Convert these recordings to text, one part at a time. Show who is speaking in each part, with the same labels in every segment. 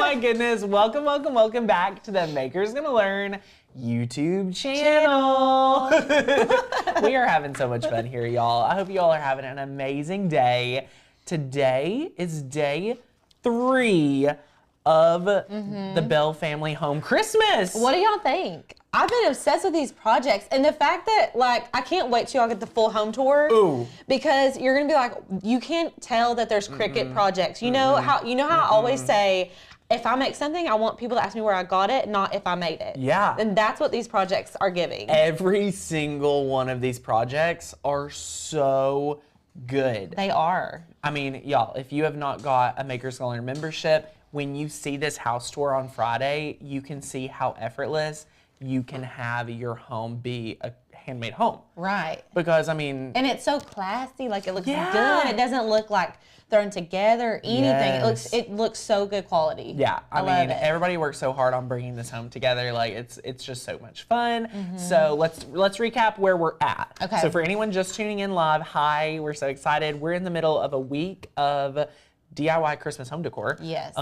Speaker 1: my goodness. Welcome, welcome, welcome back to the Maker's Gonna Learn YouTube channel. We are having so much fun here, y'all. I hope you all are having an amazing day. Today is day 3 of the Bell family home Christmas.
Speaker 2: What do y'all think? I've been obsessed with these projects, and the fact that, like, I can't wait till y'all get the full home tour.
Speaker 1: Ooh.
Speaker 2: Because you're gonna be like, you can't tell that there's Cricut projects. You know how I always say, if I make something, I want people to ask me where I got it, not if I made it.
Speaker 1: Yeah.
Speaker 2: And that's what these projects are giving.
Speaker 1: Every single one of these projects are so good.
Speaker 2: They are.
Speaker 1: I mean, y'all, if you have not got a Maker's Gonna Learn membership, when you see this house tour on Friday, you can see how effortless you can have your home be a handmade home.
Speaker 2: Right.
Speaker 1: Because, I mean...
Speaker 2: And it's so classy. Like, it looks good. It doesn't look like thrown together or anything.
Speaker 1: Yes.
Speaker 2: It looks so good quality.
Speaker 1: Yeah. I mean,
Speaker 2: love it.
Speaker 1: everybody works so hard on bringing this home together. Like, it's just so much fun. So let's recap where we're at.
Speaker 2: Okay.
Speaker 1: So for anyone just tuning in live, hi, we're so excited. We're in the middle of a week of DIY Christmas home decor.
Speaker 2: Yes.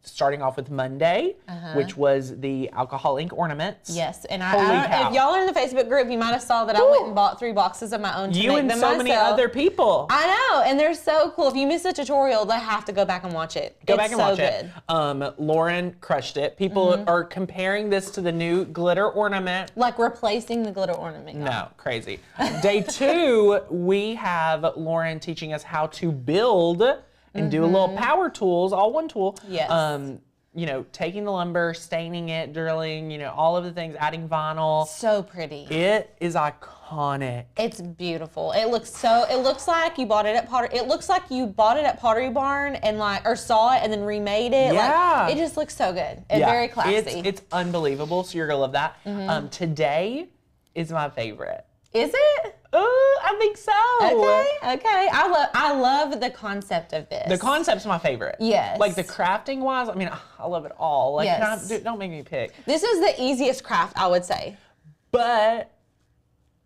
Speaker 1: Starting off with Monday, which was the alcohol ink ornaments.
Speaker 2: Yes, and
Speaker 1: Holy cow.
Speaker 2: if y'all are in the Facebook group, you might have saw that I went and bought 3 boxes of my own to
Speaker 1: You
Speaker 2: make
Speaker 1: and
Speaker 2: them
Speaker 1: so
Speaker 2: myself.
Speaker 1: many other people.
Speaker 2: I know, and they're so cool. If you missed the tutorial, they have to go back and watch it.
Speaker 1: Go back and watch it. Lauren crushed it. People are comparing this to the new glitter ornament.
Speaker 2: Like replacing the glitter ornament.
Speaker 1: No, crazy. Day 2, we have Lauren teaching us how to build and do a little power tools, all one tool.
Speaker 2: Yes.
Speaker 1: You know, taking the lumber, staining it, drilling, you know, all of the things, adding vinyl.
Speaker 2: So pretty.
Speaker 1: It is iconic.
Speaker 2: It's beautiful. It looks like you bought it at Pottery Barn and or saw it and then remade it.
Speaker 1: Yeah.
Speaker 2: Like, it just looks so good. And very classy.
Speaker 1: It's unbelievable, so you're gonna love that. Today is my favorite.
Speaker 2: Is it?
Speaker 1: I think so.
Speaker 2: Okay. I love the concept of this.
Speaker 1: The concept's my favorite.
Speaker 2: Yes.
Speaker 1: Like the crafting wise, I mean, I love it all. Like,
Speaker 2: Yes.
Speaker 1: don't make me pick.
Speaker 2: This is the easiest craft, I would say.
Speaker 1: But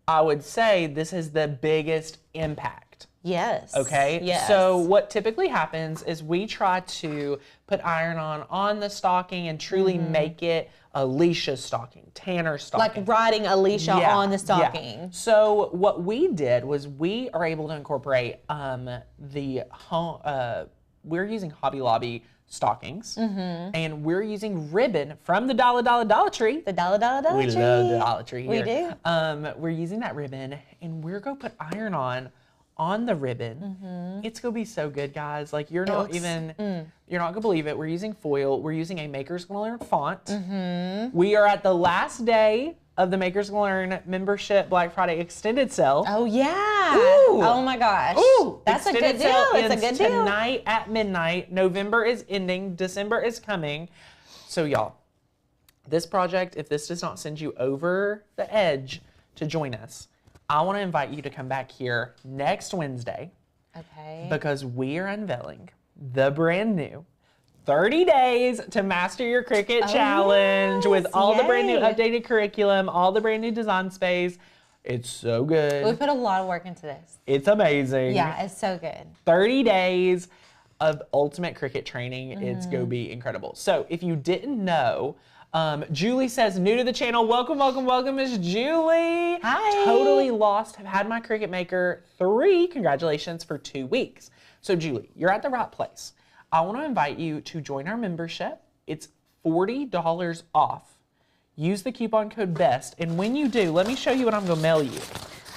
Speaker 1: I would say this is the biggest impact.
Speaker 2: Yes.
Speaker 1: Okay.
Speaker 2: Yes.
Speaker 1: So what typically happens is we try to put iron on the stocking and truly make it Alicia's stocking, Tanner's stocking.
Speaker 2: Like writing Alicia on the stocking.
Speaker 1: Yeah. So what we did was we are able to incorporate the home. We're using Hobby Lobby stockings, and we're using ribbon from the Dollar Tree.
Speaker 2: The Dollar Tree.
Speaker 1: We love the Dollar Tree here.
Speaker 2: We do.
Speaker 1: We're using that ribbon, and we're gonna put iron on the ribbon. It's gonna be so good, guys. Like, you're not gonna believe it. We're using foil. We're using a Maker's Gonna Learn font. We are at the last day of the Maker's Gonna Learn membership Black Friday extended sale.
Speaker 2: Oh yeah.
Speaker 1: Ooh.
Speaker 2: Oh my gosh.
Speaker 1: Ooh,
Speaker 2: That's a
Speaker 1: extended
Speaker 2: good deal.
Speaker 1: sale
Speaker 2: It's a
Speaker 1: ends
Speaker 2: good deal.
Speaker 1: Tonight at midnight. November is ending. December is coming. So y'all, this project, if this does not send you over the edge to join us, I want to invite you to come back here next Wednesday.
Speaker 2: Okay.
Speaker 1: Because we are unveiling the brand new 30 Days to Master Your Cricut Challenge with all the brand new updated curriculum, all the brand new design space. It's so good.
Speaker 2: We put a lot of work into this.
Speaker 1: It's amazing.
Speaker 2: Yeah, it's so good.
Speaker 1: 30 days of ultimate Cricut training. It's going to be incredible. So if you didn't know, Julie says, new to the channel. Welcome, welcome, welcome, Miss Julie.
Speaker 2: Hi.
Speaker 1: Totally lost. Have had my Cricut Maker 3, congratulations, for 2 weeks. So Julie, you're at the right place. I want to invite you to join our membership. It's $40 off. Use the coupon code BEST. And when you do, let me show you what I'm going to mail you.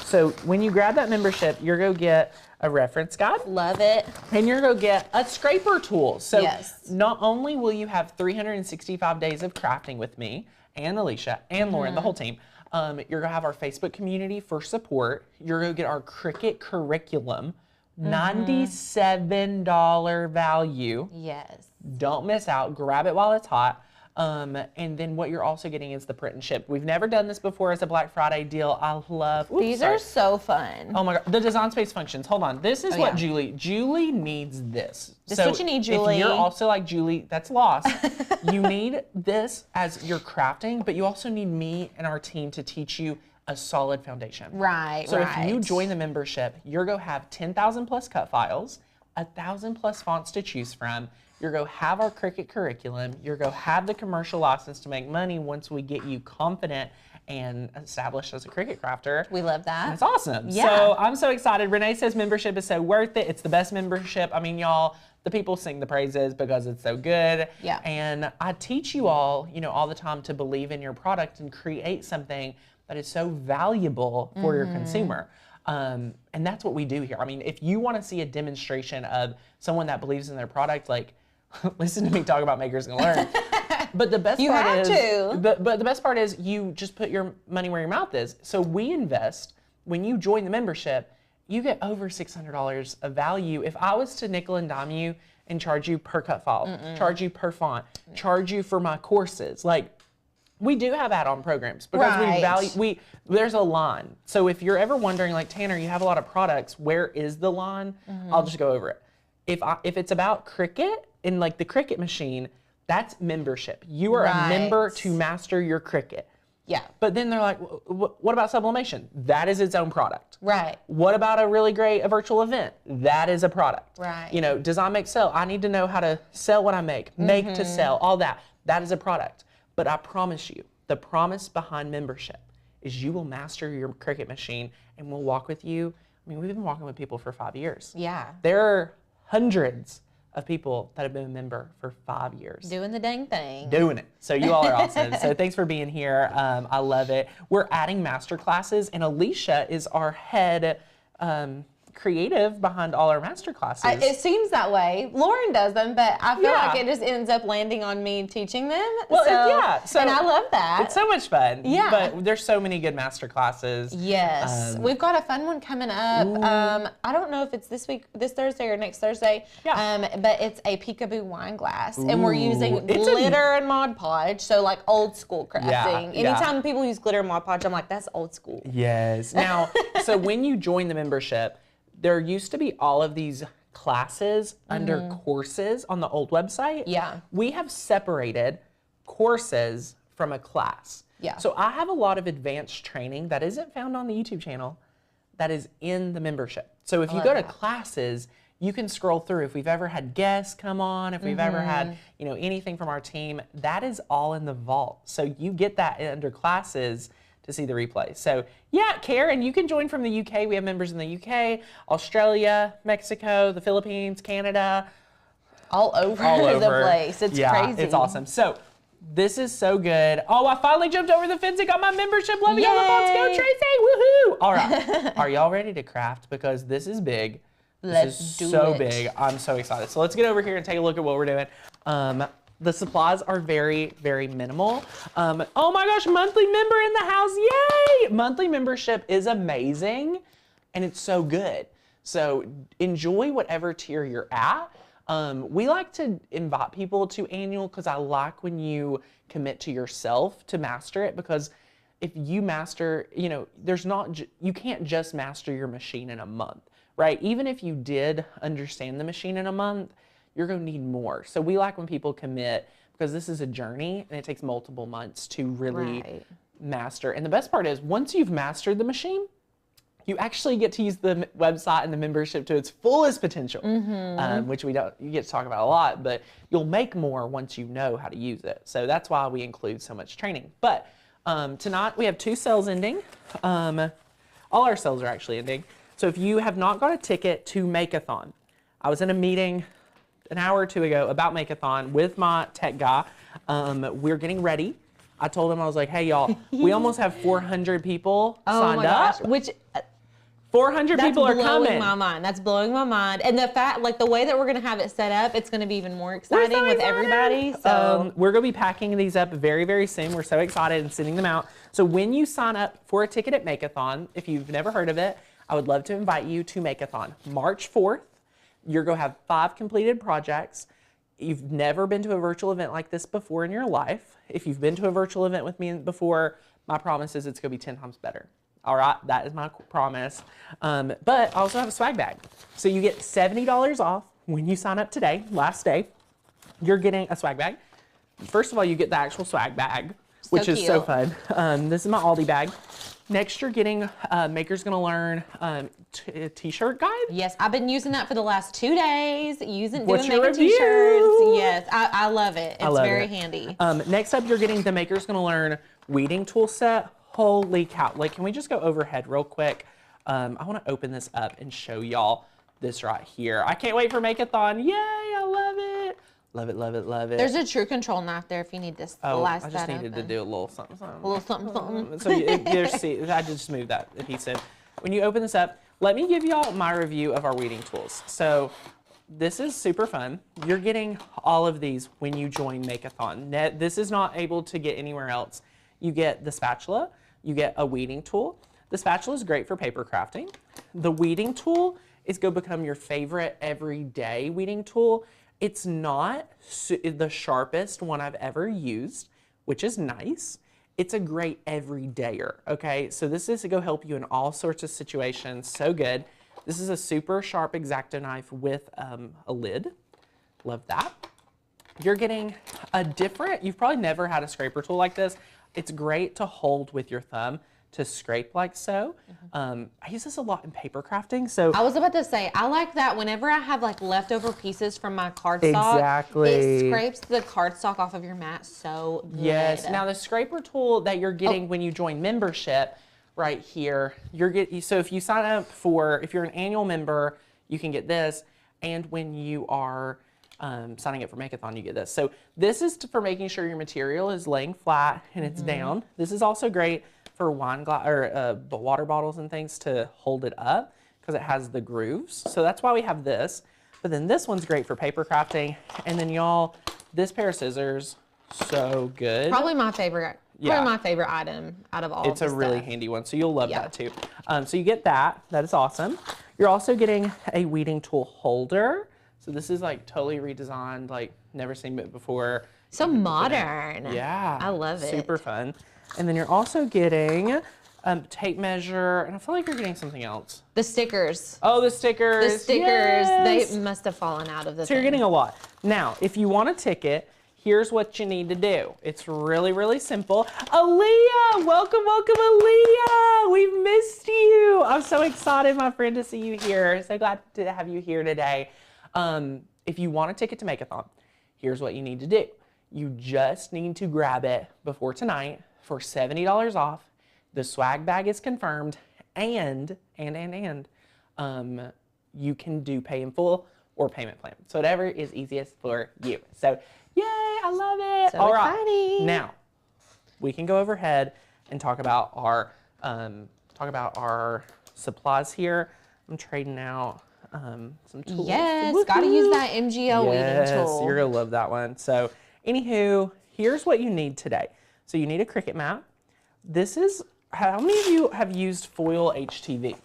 Speaker 1: So when you grab that membership, you're going to get a reference guide.
Speaker 2: Love it.
Speaker 1: And you're going to get a scraper tool. So
Speaker 2: Yes.
Speaker 1: not only will you have 365 days of crafting with me and Alicia and Lauren, the whole team, you're going to have our Facebook community for support. You're going to get our Cricut curriculum, $97 value.
Speaker 2: Yes.
Speaker 1: Don't miss out. Grab it while it's hot. And then what you're also getting is the print and ship. We've never done this before as a Black Friday deal. I love
Speaker 2: These are so fun.
Speaker 1: Oh my God, the design space functions. Hold on, this is what Julie needs this.
Speaker 2: This is what you need, Julie.
Speaker 1: If you're also like Julie, that's lost. You need this as your crafting, but you also need me and our team to teach you a solid foundation.
Speaker 2: Right,
Speaker 1: So
Speaker 2: right.
Speaker 1: if you join the membership, you're going to have 10,000 plus cut files, 1,000+ fonts to choose from. You're going to have our Cricut curriculum. You're going to have the commercial license to make money once we get you confident and established as a Cricut crafter.
Speaker 2: We love that.
Speaker 1: It's awesome.
Speaker 2: Yeah.
Speaker 1: So I'm so excited. Renee says membership is so worth it. It's the best membership. I mean, y'all, the people sing the praises because it's so good.
Speaker 2: Yeah.
Speaker 1: And I teach you all, all the time to believe in your product and create something that is so valuable for your consumer. And that's what we do here. I mean, if you want to see a demonstration of someone that believes in their product, like, listen to me talk about Makers Gonna Learn. But the best but the best part is you just put your money where your mouth is. So we invest. When you join the membership, you get over $600 of value. If I was to nickel and dime you and charge you per cut file, charge you per font, charge you for my courses, like, we do have add-on programs because there's a line. So if you're ever wondering, like, Tanner, you have a lot of products, where is the line? I'll just go over it. If it's about Cricut and like the Cricut machine, that's membership. You are a member to master your Cricut.
Speaker 2: Yeah.
Speaker 1: But then they're like, what about sublimation? That is its own product.
Speaker 2: Right.
Speaker 1: What about a really great virtual event? That is a product.
Speaker 2: Right.
Speaker 1: Design, make, sell. I need to know how to sell what I make to sell, all that. That is a product. But I promise you, the promise behind membership is you will master your Cricut machine and we'll walk with you. I mean, we've been walking with people for 5 years.
Speaker 2: Yeah.
Speaker 1: There are hundreds of people that have been a member for 5 years.
Speaker 2: Doing the dang thing.
Speaker 1: Doing it. So you all are awesome. So thanks for being here. I love it. We're adding master classes, and Alicia is our head creative behind all our master classes.
Speaker 2: It seems that way. Lauren does them, but I feel like it just ends up landing on me teaching them.
Speaker 1: Well,
Speaker 2: so, and I love that.
Speaker 1: It's so much fun.
Speaker 2: Yeah.
Speaker 1: But there's so many good master classes.
Speaker 2: Yes. We've got a fun one coming up. I don't know if it's this Thursday or next Thursday.
Speaker 1: Yeah.
Speaker 2: But it's a peekaboo wine glass. And we're using glitter and Mod Podge. So like old school crafting. Anytime people use glitter and Mod Podge, I'm like, that's old school.
Speaker 1: Yes. Now, so when you join the membership, there used to be all of these classes under courses on the old website.
Speaker 2: Yeah.
Speaker 1: We have separated courses from a class.
Speaker 2: Yeah.
Speaker 1: So I have a lot of advanced training that isn't found on the YouTube channel that is in the membership. So if you go to classes, you can scroll through. If we've ever had guests come on, if we've ever had, anything from our team, that is all in the vault. So you get that under classes to see the replay. So yeah, Karen, you can join from the UK. We have members in the UK, Australia, Mexico, the Philippines, Canada.
Speaker 2: All over the place. It's crazy.
Speaker 1: It's awesome. So this is so good. Oh, I finally jumped over the fence and got my membership. Love you, Fonts. Go Tracy. Woohoo. All right. Are y'all ready to craft? Because this is big.
Speaker 2: Let's do it.
Speaker 1: So big. I'm so excited. So let's get over here and take a look at what we're doing. The supplies are very, very minimal. Oh my gosh, monthly member in the house, yay! Monthly membership is amazing and it's so good. So enjoy whatever tier you're at. We like to invite people to annual because I like when you commit to yourself to master it, because if you master, you can't just master your machine in a month, right? Even if you did understand the machine in a month, you're going to need more. So we like when people commit, because this is a journey and it takes multiple months to really master. And the best part is, once you've mastered the machine, you actually get to use the website and the membership to its fullest potential, which you get to talk about a lot, but you'll make more once you know how to use it. So that's why we include so much training. But tonight we have 2 sales ending. All our sales are actually ending. So if you have not got a ticket to Makeathon, I was in a meeting an hour or 2 ago about Makeathon with my tech guy. We're getting ready. I told him, I was like, hey y'all, we almost have 400 people signed up.
Speaker 2: Which
Speaker 1: 400 people are coming.
Speaker 2: That's blowing my mind. That's blowing my mind. And the fact, like the way that we're going to have it set up, it's going to be even more exciting with everybody. So
Speaker 1: we're going to be packing these up very, very soon. We're so excited and sending them out. So when you sign up for a ticket at Makeathon, if you've never heard of it, I would love to invite you to Makeathon. March 4th. You're going to have 5 completed projects. You've never been to a virtual event like this before in your life. If you've been to a virtual event with me before, my promise is it's going to be 10 times better. All right, that is my promise. But I also have a swag bag. So you get $70 off when you sign up today, last day. You're getting a swag bag. First of all, you get the actual swag bag. which is so
Speaker 2: cute.
Speaker 1: fun. This is my Aldi bag. Next, you're getting Maker's Gonna Learn t-shirt guide.
Speaker 2: Yes, I've been using that for the last 2 days. Making
Speaker 1: review?
Speaker 2: t-shirts. Yes, I love it. It's very handy.
Speaker 1: Next up, you're getting the Maker's Gonna Learn weeding tool set. Holy cow. Like, can we just go overhead real quick? I want to open this up and show y'all this right here. I can't wait for Makeathon. Yay, I love it. Love it, love it, love it.
Speaker 2: There's a true control knife there if you need this.
Speaker 1: Oh, I just needed to do a little something, something.
Speaker 2: A little something, something.
Speaker 1: So you see, I just moved that adhesive. When you open this up, let me give y'all my review of our weeding tools. So this is super fun. You're getting all of these when you join Makeathon. This is not able to get anywhere else. You get the spatula, you get a weeding tool. The spatula is great for paper crafting. The weeding tool is going to become your favorite everyday weeding tool. It's not the sharpest one I've ever used, which is nice. It's a great everydayer, okay? So this is to go help you in all sorts of situations. So good. This is a super sharp X-Acto knife with a lid. Love that. You're getting a different, you've probably never had a scraper tool like this. It's great to hold with your thumb to scrape like so. I use this a lot in paper crafting. So
Speaker 2: I was about to say, I like that whenever I have like leftover pieces from my cardstock.
Speaker 1: Exactly.
Speaker 2: It scrapes the cardstock off of your mat so good.
Speaker 1: Yes. Now the scraper tool that you're getting when you join membership right here, so if you sign up if you're an annual member, you can get this. And when you are signing up for Makeathon, you get this. So this is for making sure your material is laying flat and it's down. This is also great for wine glass or water bottles and things to hold it up because it has the grooves. So that's why we have this. But then this one's great for paper crafting. And then y'all, this pair of scissors, so good.
Speaker 2: Probably my favorite. Probably my favorite item out of all.
Speaker 1: It's a really handy one, so you'll love that too. So you get that. That is awesome. You're also getting a weeding tool holder. So this is like totally redesigned, like never seen it before.
Speaker 2: So modern.
Speaker 1: Yeah.
Speaker 2: I love it.
Speaker 1: Super fun. And then you're also getting tape measure, and I feel like you're getting something else.
Speaker 2: The stickers.
Speaker 1: Oh, the stickers.
Speaker 2: The stickers,
Speaker 1: yes.
Speaker 2: They must have fallen out of the
Speaker 1: So you're getting a lot. Now, if you want a ticket, here's what you need to do. It's really, really simple. Aaliyah, welcome, welcome, Aaliyah. We've missed you. I'm so excited, my friend, to see you here. So glad to have you here today. If you want a ticket to Makeathon, here's what you need to do. You just need to grab it before tonight for $70 off. The swag bag is confirmed, and you can do pay in full or payment plan. So whatever is easiest for you. So yay, I love it.
Speaker 2: So
Speaker 1: All right,
Speaker 2: exciting.
Speaker 1: now we can go overhead and talk about our supplies here. I'm trading out some tools.
Speaker 2: Yes, got to use that MGL weeding tool.
Speaker 1: Yes, you're gonna love that one. So anywho, here's what you need today. So you need a Cricut mat. This is, how many of you have used foil HTV?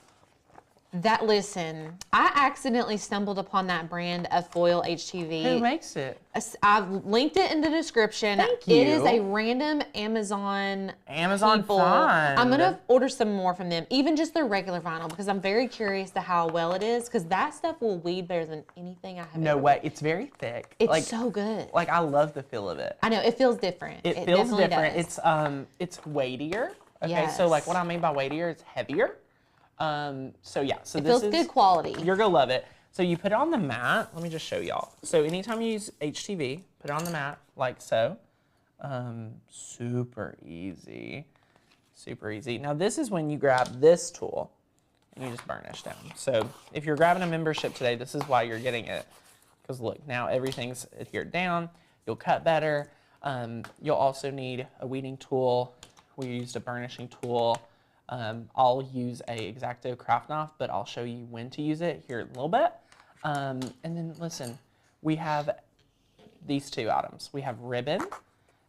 Speaker 2: Listen, I accidentally stumbled upon that brand of foil HTV.
Speaker 1: Who makes it?
Speaker 2: I've linked it in the description.
Speaker 1: Thank you.
Speaker 2: It is a random Amazon people.
Speaker 1: Find.
Speaker 2: I'm gonna order some more from them, even just their regular vinyl, because I'm very curious to how well it is, because that stuff will weed better than anything I have
Speaker 1: No
Speaker 2: ever
Speaker 1: way, it's very thick.
Speaker 2: It's
Speaker 1: like,
Speaker 2: so good.
Speaker 1: Like I love the feel of it.
Speaker 2: I know, it feels different.
Speaker 1: It feels
Speaker 2: definitely
Speaker 1: different.
Speaker 2: does.
Speaker 1: It's weightier. Okay,
Speaker 2: Yes.
Speaker 1: so like what I mean by weightier, it's heavier. So yeah, so
Speaker 2: It
Speaker 1: this
Speaker 2: feels
Speaker 1: is
Speaker 2: good quality.
Speaker 1: You're gonna love it. So you put it on the mat. Let me just show y'all. So anytime you use HTV, put it on the mat like so. Super easy, super easy. Now this is when you grab this tool and you just burnish down. So if you're grabbing a membership today, this is why you're getting it. Because look, now everything's adhered down. You'll cut better. You'll also need a weeding tool. We used a burnishing tool. I'll use a X-Acto craft knife, but I'll show you when to use it here in a little bit. And then listen, we have these two items. We have ribbon,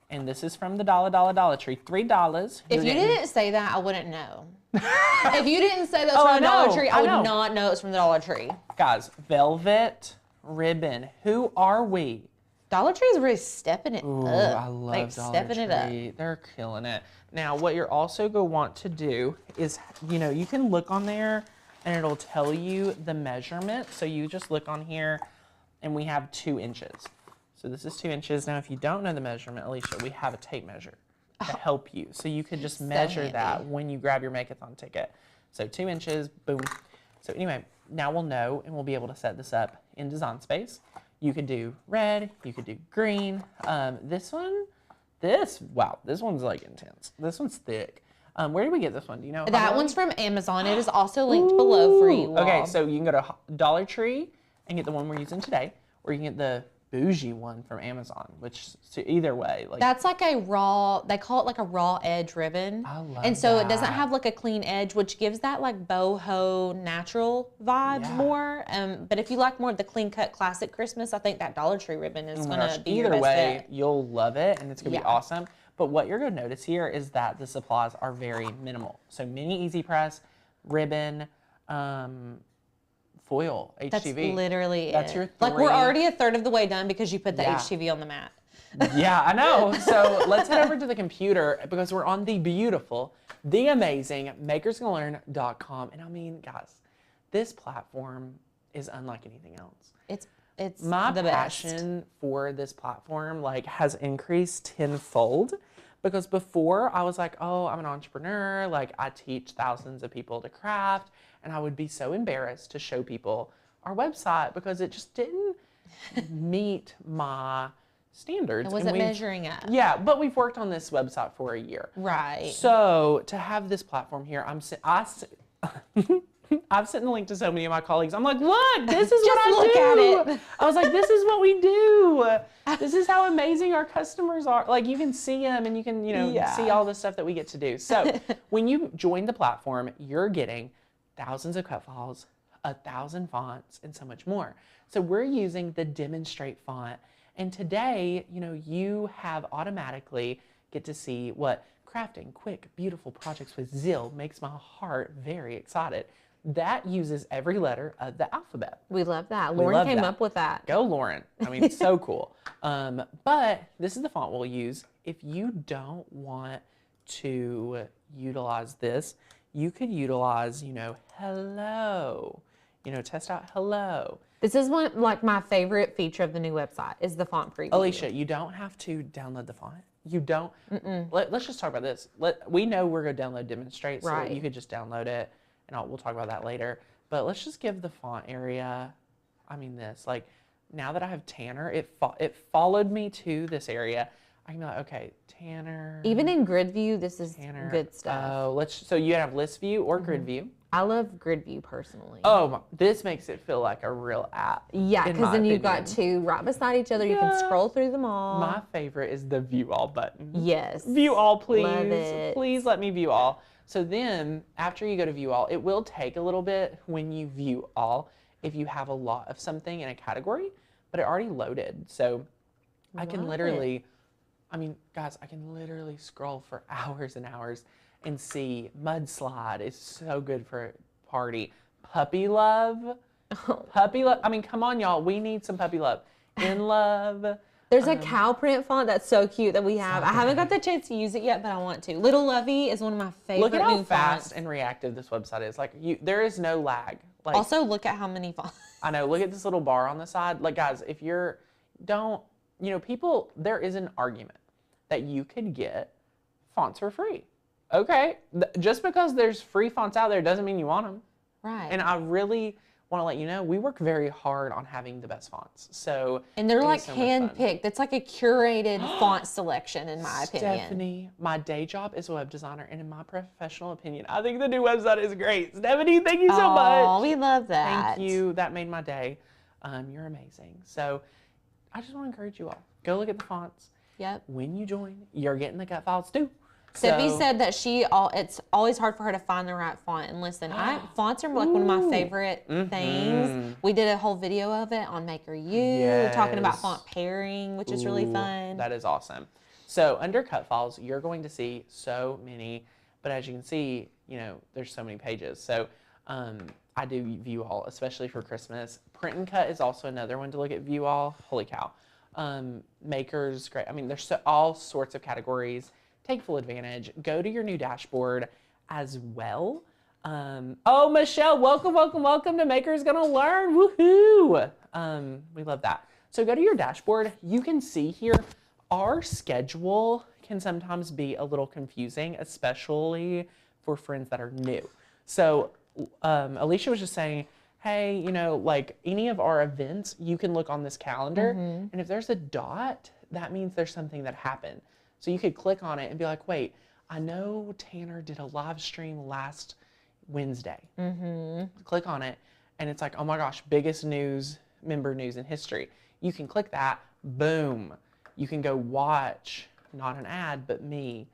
Speaker 1: and this is from the Dollar Tree, $3.
Speaker 2: If you didn't say that, I wouldn't know. If you didn't say that was from the Dollar Tree, I would not know it's from the Dollar Tree.
Speaker 1: Guys, velvet ribbon. Who are we?
Speaker 2: Dollar Tree is really stepping it
Speaker 1: Ooh,
Speaker 2: up.
Speaker 1: I love
Speaker 2: like
Speaker 1: Dollar
Speaker 2: stepping
Speaker 1: Tree.
Speaker 2: it up.
Speaker 1: They're killing it. Now, what you're also going to want to do is, you can look on there and it'll tell you the measurement. So you just look on here and we have 2 inches. So this is 2 inches. Now, if you don't know the measurement, Alicia, we have a tape measure. to help you. So you could just measure that when you grab your Makeathon ticket. So 2 inches, boom. So anyway, now we'll know and we'll be able to set this up in Design Space. You could do red, you could do green. Wow, this one's like intense. This one's thick. Where did we get this one? Do you know?
Speaker 2: That one's from Amazon. It is also linked below for you all.
Speaker 1: Okay, so you can go to Dollar Tree and get the one we're using today, or you can get the bougie one from Amazon, which either way, like
Speaker 2: that's like a raw, they call it like a raw edge ribbon.
Speaker 1: I love
Speaker 2: and so
Speaker 1: that.
Speaker 2: it doesn't have like a clean edge, which gives that like boho natural vibe more. But if you like more of the clean cut classic Christmas, I think that Dollar Tree ribbon is gonna be your
Speaker 1: either
Speaker 2: best
Speaker 1: way,
Speaker 2: bet.
Speaker 1: you'll love it and it's gonna be awesome. But what you're gonna notice here is that the supplies are very minimal. So mini easy press, ribbon, foil, HTV.
Speaker 2: That's literally
Speaker 1: That's your 3.
Speaker 2: Like we're already a third of the way done because you put the HTV on the mat.
Speaker 1: Yeah, I know. So let's head over to the computer because we're on the beautiful, the amazing makersgonnalearn.com. And I mean, guys, this platform is unlike anything else.
Speaker 2: It's
Speaker 1: my
Speaker 2: the best.
Speaker 1: passion for this platform like has increased tenfold because before I was like, oh, I'm an entrepreneur, like I teach thousands of people to craft, and I would be so embarrassed to show people our website because it just didn't meet my standards.
Speaker 2: It wasn't measuring up.
Speaker 1: Yeah, but we've worked on this website for a year.
Speaker 2: Right.
Speaker 1: So to have this platform here, I've sent the link to so many of my colleagues. I'm like, look, this is what I do.
Speaker 2: Look at it.
Speaker 1: I was like, this is what we do. This is how amazing our customers are. Like you can see them and you can, see all the stuff that we get to do. So when you join the platform, you're getting thousands of cut files, 1,000 fonts, and so much more. So we're using the Demonstrate font. And today, you have automatically get to see what crafting quick, beautiful projects with Zill makes my heart very excited. That uses every letter of the alphabet.
Speaker 2: We love that. Lauren came up with that.
Speaker 1: Go, Lauren. I mean, it's so cool. But this is the font we'll use. If you don't want to utilize this, you could utilize, hello. Test out hello.
Speaker 2: This is one like my favorite feature of the new website is the font preview.
Speaker 1: Alicia, you don't have to download the font. You don't. Let's just talk about this. We know we're going to download Demonstrate, so you could just download it, and we'll talk about that later. But let's just give the font area, now that I have Tanner, it followed me to this area. I can be like, okay, Tanner.
Speaker 2: Even in grid view, this is
Speaker 1: Tanner.
Speaker 2: good stuff.
Speaker 1: Oh, so you have list view or grid view?
Speaker 2: I love grid view personally.
Speaker 1: Oh, this makes it feel like a real app.
Speaker 2: Yeah, because then you've got 2 right beside each other. You can scroll through them all.
Speaker 1: My favorite is the view all button.
Speaker 2: Yes.
Speaker 1: View all, please.
Speaker 2: Love it.
Speaker 1: Please let me view all. So then after you go to view all, it will take a little bit when you view all if you have a lot of something in a category, but it already loaded. So I can literally, guys, I can literally scroll for hours and hours and see mudslide is so good for a party. Puppy love. Puppy love. Come on, y'all. We need some puppy love. In love.
Speaker 2: There's a cow print font that's so cute that we have. I haven't got the chance to use it yet, but I want to. Little Lovey is one of my favorite new fonts.
Speaker 1: Look at how fast and reactive this website is. There is no lag.
Speaker 2: Also, look at how many fonts.
Speaker 1: I know. Look at this little bar on the side. Guys, if people, there is an argument that you could get fonts for free. Okay, just because there's free fonts out there doesn't mean you want them.
Speaker 2: Right.
Speaker 1: And I really want to let you know, we work very hard on having the best fonts.
Speaker 2: And they're like hand-picked. It's like a curated font selection, in my opinion.
Speaker 1: Stephanie, my day job is a web designer, and in my professional opinion, I think the new website is great. Stephanie, thank you so much.
Speaker 2: Oh, we love that.
Speaker 1: Thank you. That made my day. You're amazing. So I just want to encourage you all. Go look at the fonts.
Speaker 2: Yep.
Speaker 1: When you join, you're getting the cut files too.
Speaker 2: Steffi said that it's always hard for her to find the right font. And listen, fonts are like one of my favorite things. We did a whole video of it on Maker U, talking about font pairing, which is really fun.
Speaker 1: That is awesome. So under cut files, you're going to see so many, but as you can see, there's so many pages. So I do view all, especially for Christmas. Print and cut is also another one to look at view all. Holy cow. Makers, great. There's all sorts of categories. Take full advantage. Go to your new dashboard as well. Oh, Michelle, welcome to Makers Gonna Learn. Woohoo! We love that. So go to your dashboard. You can see here our schedule can sometimes be a little confusing, especially for friends that are new. So Alicia was just saying, hey, you know, like any of our events, you can look on this calendar, and if there's a dot, that means there's something that happened. So you could click on it and be like, wait, I know Tanner did a live stream last Wednesday. Click on it, and it's like, oh my gosh, biggest news, member news in history. You can click that, boom. You can go watch, not an ad, but me.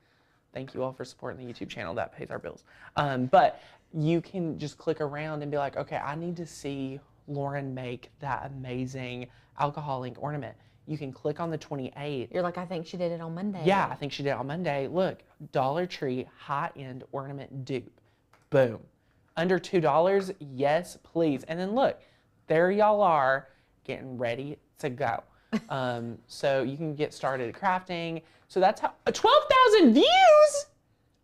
Speaker 1: Thank you all for supporting the YouTube channel. That pays our bills. But you can just click around and be like, okay, I need to see Lauren make that amazing alcohol ink ornament. You can click on the 28th.
Speaker 2: You're like, I think she did it on Monday.
Speaker 1: Yeah, I think she did it on Monday. Look, Dollar Tree high-end ornament dupe. Boom. Under $2, yes, please. And then look, there y'all are getting ready to go. So you can get started crafting. So that's how 12,000 views.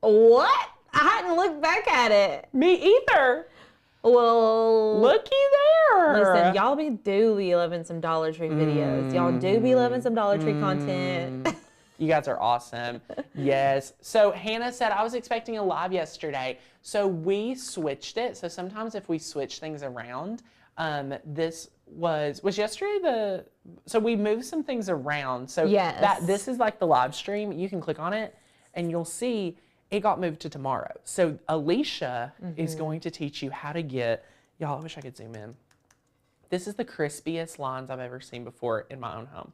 Speaker 2: What? I hadn't looked back at it.
Speaker 1: Me either.
Speaker 2: Well,
Speaker 1: looky there.
Speaker 2: Listen, y'all do be loving some Dollar Tree videos. Y'all do be loving some Dollar Tree content.
Speaker 1: You guys are awesome. Yes. So Hannah said, I was expecting a live yesterday. So we switched it. So sometimes if we switch things around, this was yesterday so we moved some things around. So this is like the live stream. You can click on it and you'll see it got moved to tomorrow. So Alicia is going to teach you how to get, y'all, I wish I could zoom in. This is the crispiest lines I've ever seen before in my own home.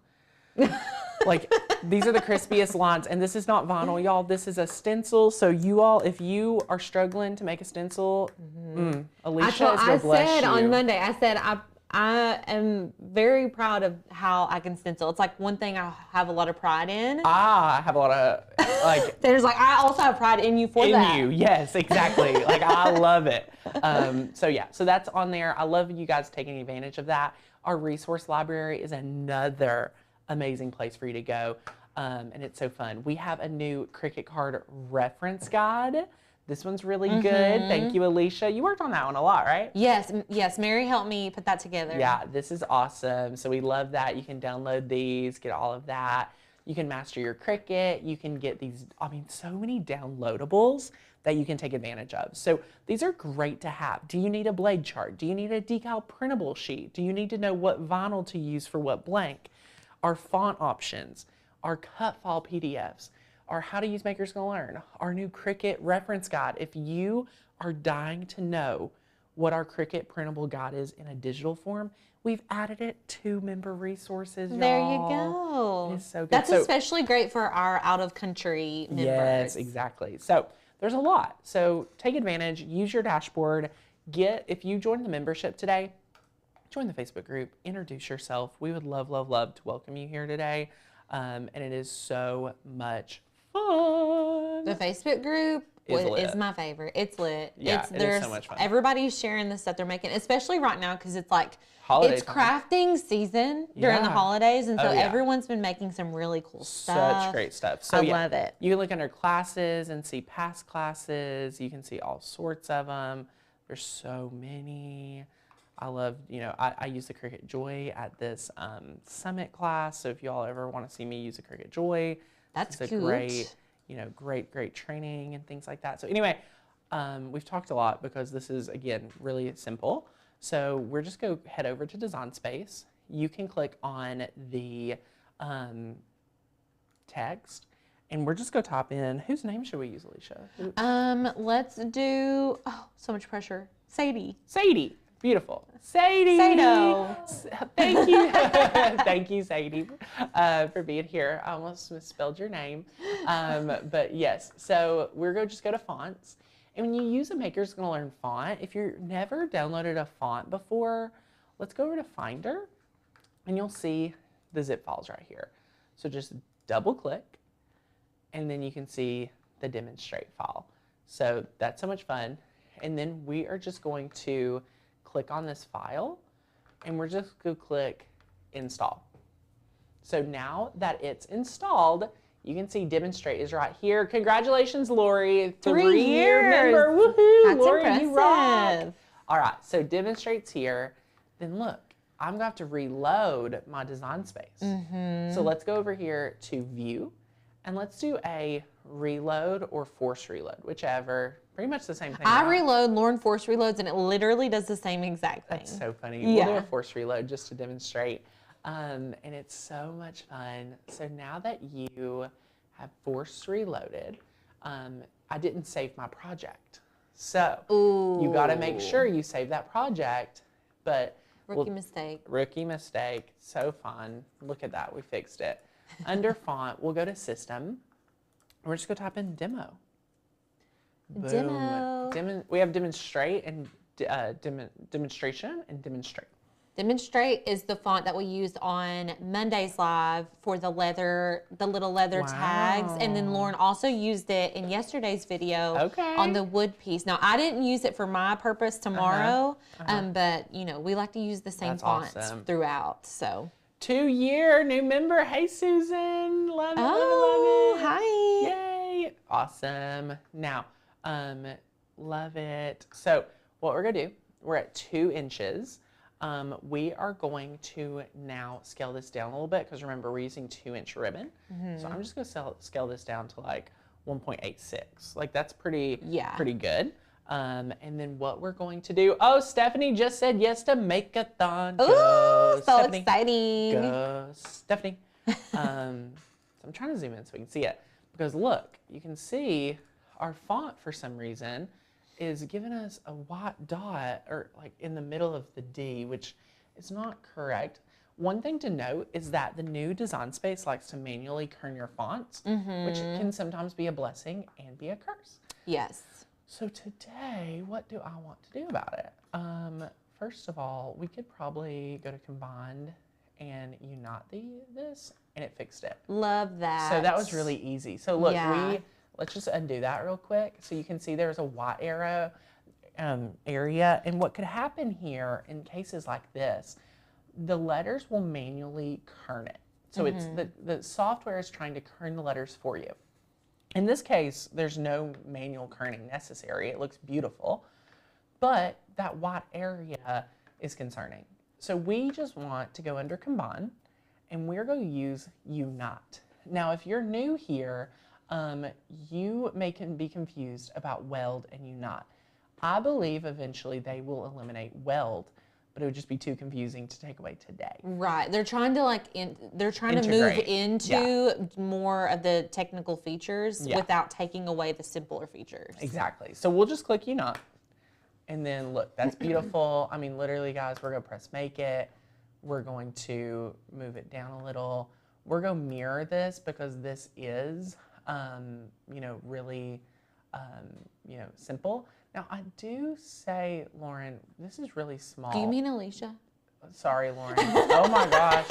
Speaker 1: Like, these are the crispiest lines, and this is not vinyl, y'all. This is a stencil. So you all, if you are struggling to make a stencil, Alicia is going to bless you.
Speaker 2: I said on Monday, I said I am very proud of how I can stencil. It's like one thing I have a lot of pride in.
Speaker 1: I have a lot of, like...
Speaker 2: There's like, I also have pride in you for that.
Speaker 1: In you, yes, exactly. Like, I love it. So yeah, so that's on there. I love you guys taking advantage of that. Our resource library is another amazing place for you to go, and it's so fun. We have a new Cricut card reference guide. This one's really good. Thank you, Alicia. You worked on that one a lot, right?
Speaker 2: Yes. Mary helped me put that together.
Speaker 1: Yeah, this is awesome. So we love that. You can download these, get all of that. You can master your Cricut. You can get these, I mean, so many downloadables that you can take advantage of. So these are great to have. Do you need a blade chart? Do you need a decal printable sheet? Do you need to know what vinyl to use for what blank? Our font options, our cut file PDFs, our how to use Maker's Gonna Learn, our new Cricut reference guide. If you are dying to know what our Cricut printable guide is in a digital form, we've added it to member resources, y'all.
Speaker 2: There you go.
Speaker 1: It's so good.
Speaker 2: That's especially great for our out-of-country members.
Speaker 1: Yes, exactly. So there's a lot. So take advantage, use your dashboard. If you join the membership today, join the Facebook group, introduce yourself. We would love, love, love to welcome you here today. And it is so much fun.
Speaker 2: The Facebook group is my favorite. It's lit.
Speaker 1: Yeah, it is so much fun.
Speaker 2: Everybody's sharing the stuff they're making, especially right now because it's like
Speaker 1: holiday
Speaker 2: it's
Speaker 1: time.
Speaker 2: Crafting season during the holidays, and so everyone's been making some really cool stuff.
Speaker 1: Such great stuff. So
Speaker 2: I love it.
Speaker 1: You can look under classes and see past classes. You can see all sorts of them. There's so many. I love, I use the Cricut Joy at this summit class. So if y'all ever want to see me use the Cricut Joy,
Speaker 2: that's
Speaker 1: a great, great training and things like that. So anyway, we've talked a lot because this is, again, really simple. So we're just going to head over to Design Space. You can click on the text, and we're just going to type in, whose name should we use, Alicia?
Speaker 2: Let's do, so much pressure. Sadie.
Speaker 1: Sadie. Beautiful. Sadie.
Speaker 2: Sado.
Speaker 1: Thank you. Thank you, Sadie, for being here. I almost misspelled your name. But yes, so we're going to just go to fonts. And when you use a Maker's Gonna Learn font, if you've never downloaded a font before, let's go over to Finder, and you'll see the zip files right here. So just double click, and then you can see the demonstrate file. So that's so much fun. And then we are just going to click on this file, and we're just going to click install. So now that it's installed, you can see demonstrate is right here. Congratulations, Lori. 3-year member. Woohoo.
Speaker 2: That's
Speaker 1: Lori,
Speaker 2: impressive.
Speaker 1: you rock. All right, so demonstrate's here. Then look, I'm gonna have to reload my design space. So let's go over here to view, and let's do a reload or force reload, whichever. Pretty much the same thing.
Speaker 2: I reload, Lauren force reloads, and it literally does the same exact thing.
Speaker 1: That's so funny.
Speaker 2: Yeah.
Speaker 1: We'll do a force reload just to demonstrate. And it's so much fun. So now that you have force reloaded, I didn't save my project. So you got to make sure you save that project. But
Speaker 2: Rookie mistake.
Speaker 1: Rookie mistake. So fun. Look at that. We fixed it. Under font, we'll go to system. We're just going to type in demo. Boom.
Speaker 2: Demo.
Speaker 1: We have demonstrate and demonstration and demonstrate.
Speaker 2: Demonstrate is the font that we used on Monday's live for the little leather tags. And then Lauren also used it in yesterday's video on the wood piece. Now, I didn't use it for my purpose tomorrow, but you know, we like to use the same fonts throughout, so.
Speaker 1: 2-year new member. Hey, Susan. Love it,
Speaker 2: oh,
Speaker 1: love it.
Speaker 2: Hi.
Speaker 1: Yay. Awesome. Now, love it. So what we're going to do, we're at 2 inches. We are going to now scale this down a little bit because remember, we're using 2-inch ribbon. So I'm just going to scale this down to like 1.86. Like that's pretty good. And then what we're going to do, oh, Stephanie just said yes to Makeathon.
Speaker 2: Ooh, so
Speaker 1: Stephanie.
Speaker 2: exciting.
Speaker 1: Go, Stephanie. So I'm trying to zoom in so we can see it. Because look, you can see our font for some reason is giving us a white dot or like in the middle of the D, which is not correct. One thing to note is that the new design space likes to manually kern your fonts, which can sometimes be a blessing and be a curse.
Speaker 2: Yes.
Speaker 1: So today, what do I want to do about it? First of all, we could probably go to combined and unite this, and it fixed it.
Speaker 2: Love that.
Speaker 1: So that was really easy. So look, let's just undo that real quick. So you can see there's a white arrow area, and what could happen here in cases like this, the letters will manually kern it. So it's the software is trying to kern the letters for you. In this case, there's no manual kerning necessary. It looks beautiful, but that white area is concerning. So we just want to go under combine, and we're going to use unite. Now, if you're new here, you can be confused about weld and unite. I believe eventually they will eliminate weld, but it would just be too confusing to take away today.
Speaker 2: Right. They're trying to to move into more of the technical features without taking away the simpler features.
Speaker 1: Exactly. So we'll just click unite. And then look, that's beautiful. I mean, literally, guys, we're going to press make it. We're going to move it down a little. We're going to mirror this because this is, really, simple. Now, I do say, Lauren, this is really small.
Speaker 2: Do you mean Alicia?
Speaker 1: Sorry, Lauren. Oh, my gosh.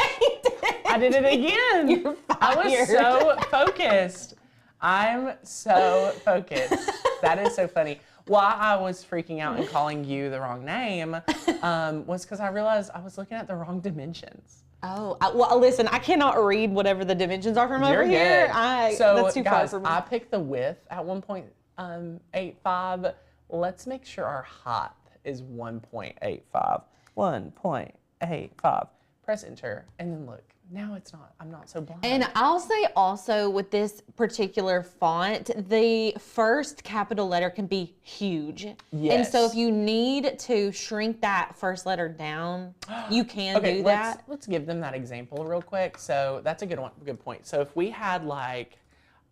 Speaker 1: I did it again.
Speaker 2: You're fired.
Speaker 1: I was so focused. I'm so focused. That is so funny. Why I was freaking out and calling you the wrong name was because I realized I was looking at the wrong dimensions.
Speaker 2: Oh, well, listen, I cannot read whatever the dimensions are from over here. That's too far for me.
Speaker 1: I picked the width at 1.85. Let's make sure our height is 1.85. 1.85. Press enter, and then look. Now it's not, I'm not so blind.
Speaker 2: And I'll say also with this particular font, the first capital letter can be huge. Yes. And so if you need to shrink that first letter down, you can do that.
Speaker 1: Let's give them that example real quick. So that's a good one, good point. So if we had like,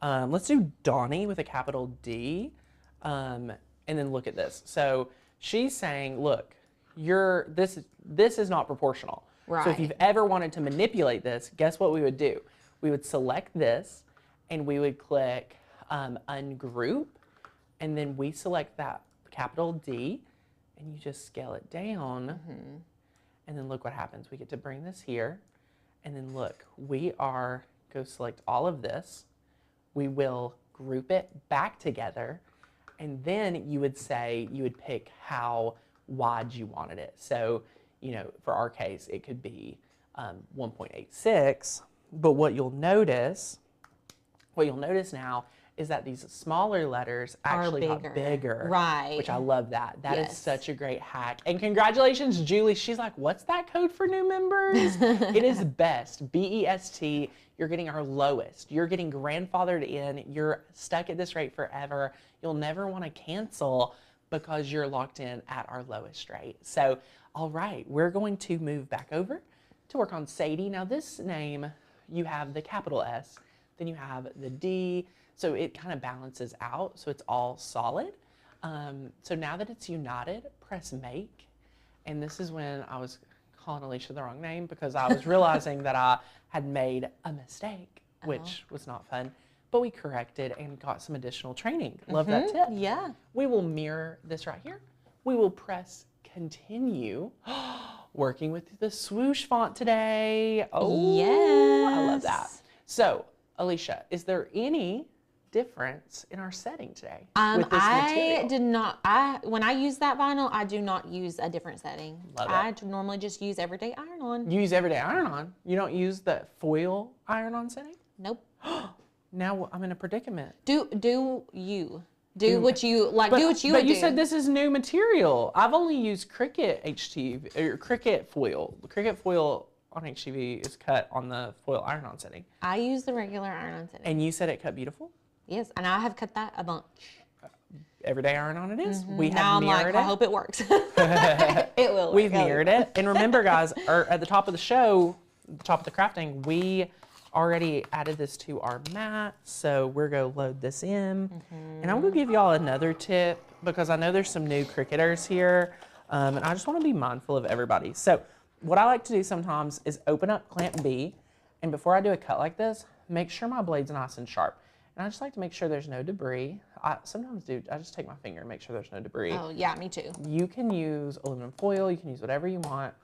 Speaker 1: let's do Donnie with a capital D, and then look at this. So she's saying, look, this is not proportional.
Speaker 2: Right.
Speaker 1: So if you've ever wanted to manipulate this, guess what we would do? We would select this, and we would click ungroup, and then we select that capital D, and you just scale it down, and then look what happens. We get to bring this here, and then look, go select all of this. We will group it back together, and then you would pick how wide you wanted it. So, for our case, it could be 1.86, but what you'll notice now is that these smaller letters actually got bigger.
Speaker 2: Right.
Speaker 1: Which I love that. That is such a great hack. And congratulations, Julie. She's like, what's that code for new members? It is BEST, B-E-S-T. You're getting our lowest. You're getting grandfathered in. You're stuck at this rate forever. You'll never want to cancel because you're locked in at our lowest rate. So, all right, we're going to move back over to work on Sadie. Now this name, you have the capital S, then you have the D, so it kind of balances out, so it's all solid. So now that it's united, press make, and this is when I was calling Alicia the wrong name because I was realizing that I had made a mistake, which was not fun, but we corrected and got some additional training. Love that tip.
Speaker 2: Yeah.
Speaker 1: We will mirror this right here. We will press continue. Working with the Swoosh font today. Oh,
Speaker 2: yes.
Speaker 1: I love that. So, Alicia, is there any difference in our setting today with this material?
Speaker 2: Did not. When I use that vinyl, I do not use a different setting.
Speaker 1: Love it.
Speaker 2: I normally just use everyday iron-on.
Speaker 1: You use everyday iron-on. You don't use the foil iron-on setting?
Speaker 2: Nope.
Speaker 1: Now I'm in a predicament.
Speaker 2: Do you. Do what you like. Do what you would do.
Speaker 1: But you said this is new material. I've only used Cricut HTV or Cricut foil. The Cricut foil on HTV is cut on the foil iron-on setting.
Speaker 2: I use the regular iron-on setting.
Speaker 1: And you said it cut beautiful?
Speaker 2: Yes, and I have cut that a bunch.
Speaker 1: Everyday iron-on it is. We
Speaker 2: Now
Speaker 1: have
Speaker 2: I'm like,
Speaker 1: mirrored
Speaker 2: I
Speaker 1: it.
Speaker 2: hope it works. It will.
Speaker 1: We've mirrored it. And remember, guys, at the top of the show, the top of the crafting, we already added this to our mat, so we're going to load this in. And I'm going to give y'all another tip because I know there's some new Cricketers here, and I just want to be mindful of everybody. So what I like to do sometimes is open up clamp B, and before I do a cut like this, make sure my blade's nice and sharp. And I just like to make sure there's no debris. I sometimes do, I just take my finger and make sure there's no debris.
Speaker 2: Oh, yeah, me too.
Speaker 1: You can use aluminum foil, you can use whatever you want,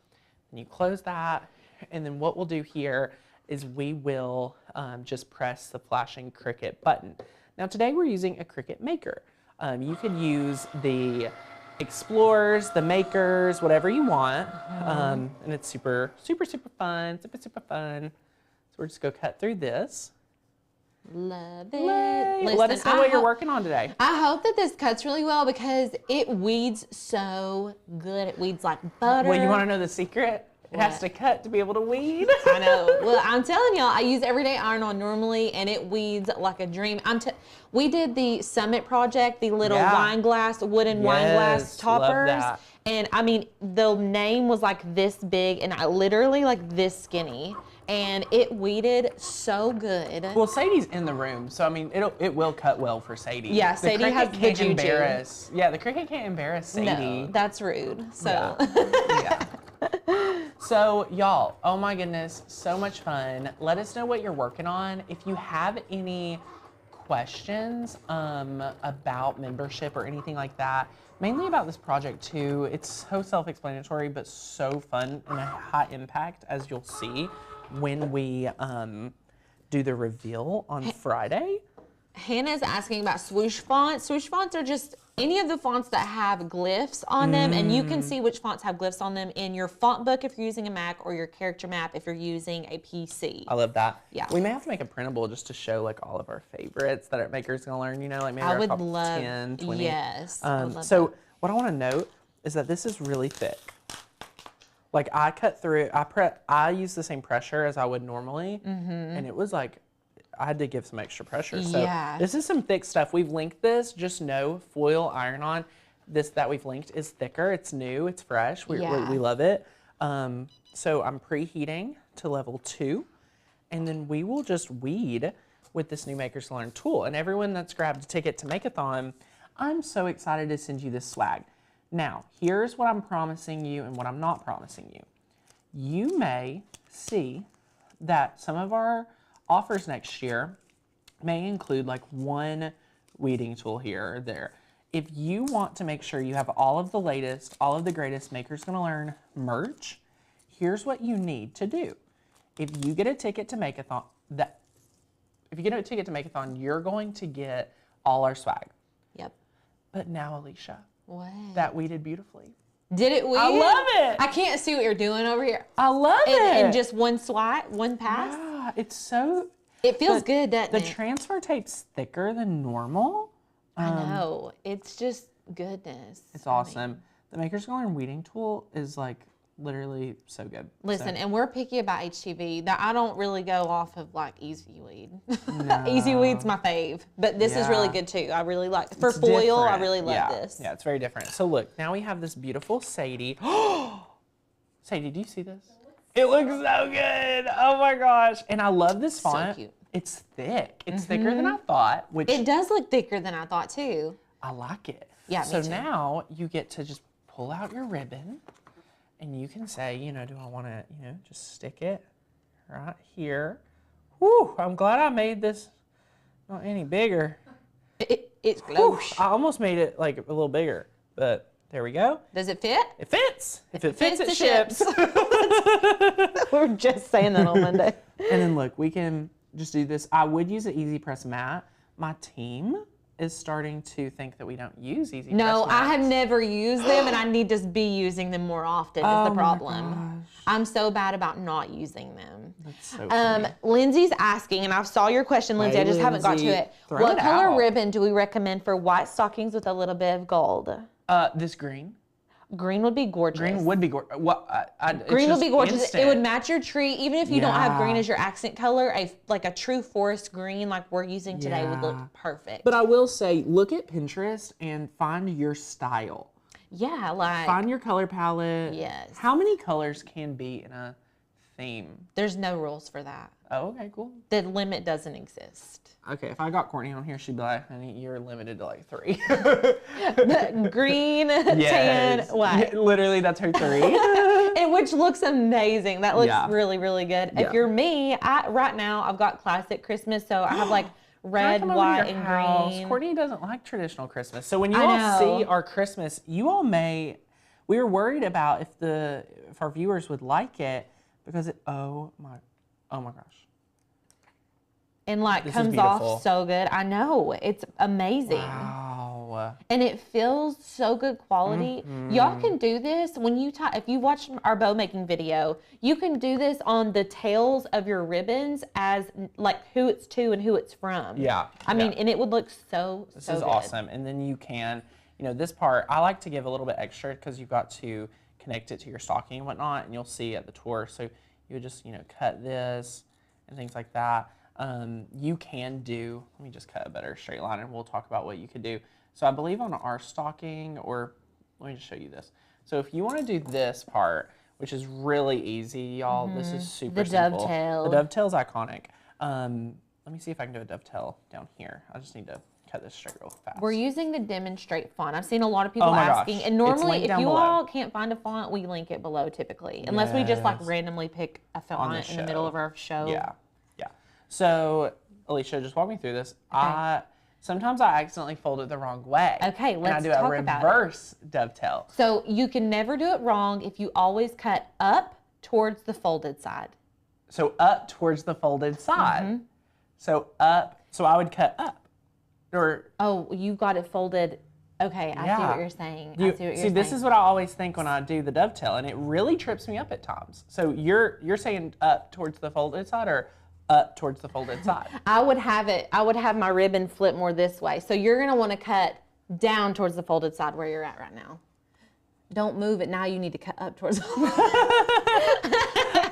Speaker 1: and you close that, and then what we'll do here is we will just press the flashing Cricut button. Now today we're using a Cricut Maker. You can use the Explorers, the Makers, whatever you want. And it's super, super, super fun, super, super fun. So we're just gonna cut through this.
Speaker 2: Love it.
Speaker 1: Listen, let us know what you're working on today.
Speaker 2: I hope that this cuts really well because it weeds so good. It weeds like butter.
Speaker 1: Well, you wanna know the secret? It has to cut to be able to weed.
Speaker 2: I know. Well, I'm telling y'all, I use everyday iron-on normally, and it weeds like a dream. We did the Summit project, the little wine glass, wooden wine glass toppers.
Speaker 1: Love that.
Speaker 2: And I mean, the name was like this big, and I literally like this skinny. And it weeded so good.
Speaker 1: Well, Sadie's in the room, so I mean, it will cut well for Sadie.
Speaker 2: Yeah, Sadie has the juju.
Speaker 1: Yeah, the Cricut can't embarrass Sadie.
Speaker 2: No, that's rude. So.
Speaker 1: Yeah. So, y'all, oh my goodness, so much fun. Let us know what you're working on. If you have any questions about membership or anything like that, mainly about this project too, it's so self-explanatory, but so fun and a high impact, as you'll see when we do the reveal on Friday.
Speaker 2: Hannah's asking about swoosh fonts. Swoosh fonts are just any of the fonts that have glyphs on them, and you can see which fonts have glyphs on them in your font book if you're using a Mac, or your character map if you're using a PC.
Speaker 1: I love that.
Speaker 2: Yeah.
Speaker 1: We may have to make a printable just to show like all of our favorites that our Maker's gonna learn, you know, like maybe
Speaker 2: I
Speaker 1: our
Speaker 2: would
Speaker 1: top
Speaker 2: love,
Speaker 1: 10, 20.
Speaker 2: Yes. I would love
Speaker 1: So
Speaker 2: that.
Speaker 1: what I want to note is that this is really thick. Like I cut through it, I use the same pressure as I would normally, and it was like, I had to give some extra pressure. So
Speaker 2: Yeah.
Speaker 1: this is some thick stuff. We've linked this, just know foil iron-on. This that we've linked is thicker, it's new, it's fresh, we love it. So I'm preheating to level 2, and then we will just weed with this new Makers Learn tool. And everyone that's grabbed a ticket to Makeathon, I'm so excited to send you this swag. Now, here's what I'm promising you and what I'm not promising you. You may see that some of our offers next year may include like one weeding tool here or there. If you want to make sure you have all of the latest, all of the greatest Maker's Gonna Learn merch, here's what you need to do. If you get a ticket to Makeathon, you're going to get all our swag.
Speaker 2: Yep.
Speaker 1: But now, Alicia,
Speaker 2: What?
Speaker 1: that weeded beautifully.
Speaker 2: Did it weed?
Speaker 1: I love it.
Speaker 2: I can't see what you're doing over here.
Speaker 1: I love it.
Speaker 2: In just one swat, one pass?
Speaker 1: Yeah, it's so.
Speaker 2: It feels good, doesn't
Speaker 1: the
Speaker 2: it?
Speaker 1: The transfer tape's thicker than normal.
Speaker 2: I know. It's just goodness.
Speaker 1: It's awesome. The Maker's Garden weeding tool is like literally so good.
Speaker 2: Listen, and we're picky about HTV. I don't really go off of like Easy Weed.
Speaker 1: No.
Speaker 2: Easy Weed's my fave, but this is really good too. I really like for
Speaker 1: it's
Speaker 2: foil.
Speaker 1: Different.
Speaker 2: I really love this.
Speaker 1: Yeah, it's very different. So look, now we have this beautiful Sadie. Sadie, do you see this? It looks so good. Oh my gosh! And I love this font.
Speaker 2: So cute.
Speaker 1: It's thick. It's thicker than I thought. Which
Speaker 2: it does look thicker than I thought too.
Speaker 1: I like it.
Speaker 2: Yeah,
Speaker 1: so
Speaker 2: me too.
Speaker 1: now you get to just pull out your ribbon. And you can say, do I want to, just stick it right here. Whew, I'm glad I made this not any bigger.
Speaker 2: It's close.
Speaker 1: I almost made it like a little bigger, but there we go.
Speaker 2: Does it fit?
Speaker 1: It fits. If it fits, it ships.
Speaker 2: We were just saying that on Monday.
Speaker 1: And then look, we can just do this. I would use an Easy Press matte. My team is starting to think that we don't use Easy Press
Speaker 2: No,
Speaker 1: mats.
Speaker 2: I have never used them, and I need to be using them more often is the problem. I'm so bad about not using them.
Speaker 1: That's so funny.
Speaker 2: Lindsay's asking, and I saw your question, Lindsay.
Speaker 1: Hey,
Speaker 2: I just haven't got to
Speaker 1: Lindsay,
Speaker 2: it.
Speaker 1: throw
Speaker 2: What
Speaker 1: it
Speaker 2: color
Speaker 1: out.
Speaker 2: ribbon do we recommend for white stockings with a little bit of gold?
Speaker 1: This green.
Speaker 2: Green would be gorgeous.
Speaker 1: Green would be gorgeous. Well,
Speaker 2: Green would be gorgeous.
Speaker 1: Instant.
Speaker 2: It would match your tree, even if you don't have green
Speaker 1: Yeah.
Speaker 2: as your accent color. Like a true forest green, like we're using today, would look perfect.
Speaker 1: But I will say, look at Pinterest and find your style.
Speaker 2: Yeah, like
Speaker 1: Find your color palette.
Speaker 2: Yes.
Speaker 1: How many colors can be in a theme?
Speaker 2: there's no rules for that.
Speaker 1: Oh, okay, cool.
Speaker 2: The limit doesn't exist.
Speaker 1: Okay, if I got Courtney on here, she'd be like, honey, you're limited to like 3.
Speaker 2: Green,
Speaker 1: Yes.
Speaker 2: tan, white.
Speaker 1: Yeah, literally, that's her 3.
Speaker 2: And which looks amazing. That looks
Speaker 1: Yeah.
Speaker 2: really, really good.
Speaker 1: Yeah.
Speaker 2: If you're me, right now I've got classic Christmas, so I have like red,
Speaker 1: Come over to
Speaker 2: white,
Speaker 1: your
Speaker 2: and
Speaker 1: house.
Speaker 2: green.
Speaker 1: Courtney doesn't like traditional Christmas. So when you
Speaker 2: I
Speaker 1: all
Speaker 2: know.
Speaker 1: see our Christmas, you all may, we were worried about if our viewers would like it because oh my gosh.
Speaker 2: And like
Speaker 1: This is
Speaker 2: comes
Speaker 1: beautiful.
Speaker 2: off so good. I know, it's amazing.
Speaker 1: Wow.
Speaker 2: And it feels so good quality. Y'all can do this when you if you watch our bow making video, you can do this on the tails of your ribbons as like who it's to and who it's from.
Speaker 1: Yeah.
Speaker 2: I mean, and it would look so
Speaker 1: This
Speaker 2: so
Speaker 1: is
Speaker 2: good.
Speaker 1: awesome. And then you can, this part, I like to give a little bit extra because you've got to connect it to your stocking and whatnot, and you'll see at the tour. So you would just, cut this and things like that. You can do, let me just cut a better straight line and we'll talk about what you could do. So I believe on our stocking, or let me just show you this. So if you want to do this part, which is really easy, y'all, this is super
Speaker 2: The
Speaker 1: simple.
Speaker 2: dovetail.
Speaker 1: The dovetail's iconic. Let me see if I can do a dovetail down here. I just need to cut this straight real fast.
Speaker 2: We're using the demonstrate font. I've seen a lot of people
Speaker 1: Oh my
Speaker 2: asking,
Speaker 1: gosh.
Speaker 2: and
Speaker 1: It's
Speaker 2: normally
Speaker 1: linked
Speaker 2: if
Speaker 1: down
Speaker 2: you
Speaker 1: below.
Speaker 2: all can't find a font, we link it below typically, unless we just like
Speaker 1: Yes.
Speaker 2: randomly pick a
Speaker 1: On the
Speaker 2: font in the middle
Speaker 1: show.
Speaker 2: of our show.
Speaker 1: Yeah. So, Alicia, just walk me through this. Sometimes I accidentally fold it the wrong way.
Speaker 2: Okay, let's
Speaker 1: And I do
Speaker 2: talk
Speaker 1: a
Speaker 2: about it.
Speaker 1: reverse dovetail.
Speaker 2: So you can never do it wrong if you always cut up towards the folded side.
Speaker 1: So up towards the folded side. So up, so I would cut up. Or
Speaker 2: Oh, you got it folded. Okay, I see
Speaker 1: Yeah.
Speaker 2: what you're saying. I see what you're
Speaker 1: see,
Speaker 2: saying.
Speaker 1: this is what I always think when I do the dovetail, and it really trips me up at times. So you're saying up towards the folded side or up towards the folded side?
Speaker 2: I would have my ribbon flip more this way. So you're gonna want to cut down towards the folded side where you're at right now. Don't move it. Now you need to cut up towards the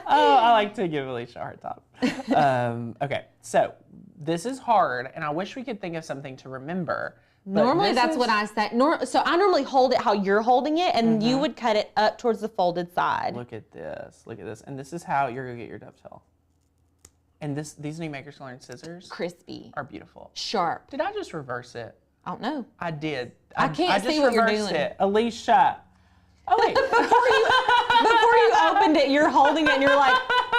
Speaker 1: Oh, I like to give Alicia a hard time. Okay, so this is hard, and I wish we could think of something to remember. but
Speaker 2: Normally
Speaker 1: this
Speaker 2: that's
Speaker 1: is-
Speaker 2: what I say. So I normally hold it how you're holding it, and you would cut it up towards the folded side.
Speaker 1: Look at this. Look at this. And this is how you're going to get your dovetail. And these new Maker's Garden scissors
Speaker 2: Crispy,
Speaker 1: are beautiful.
Speaker 2: sharp.
Speaker 1: Did I just reverse it?
Speaker 2: I don't know.
Speaker 1: I did.
Speaker 2: I can't
Speaker 1: I just
Speaker 2: see what you're
Speaker 1: reversed
Speaker 2: doing.
Speaker 1: it. Alicia. Oh, wait.
Speaker 2: Before you opened it, you're holding it, and you're like,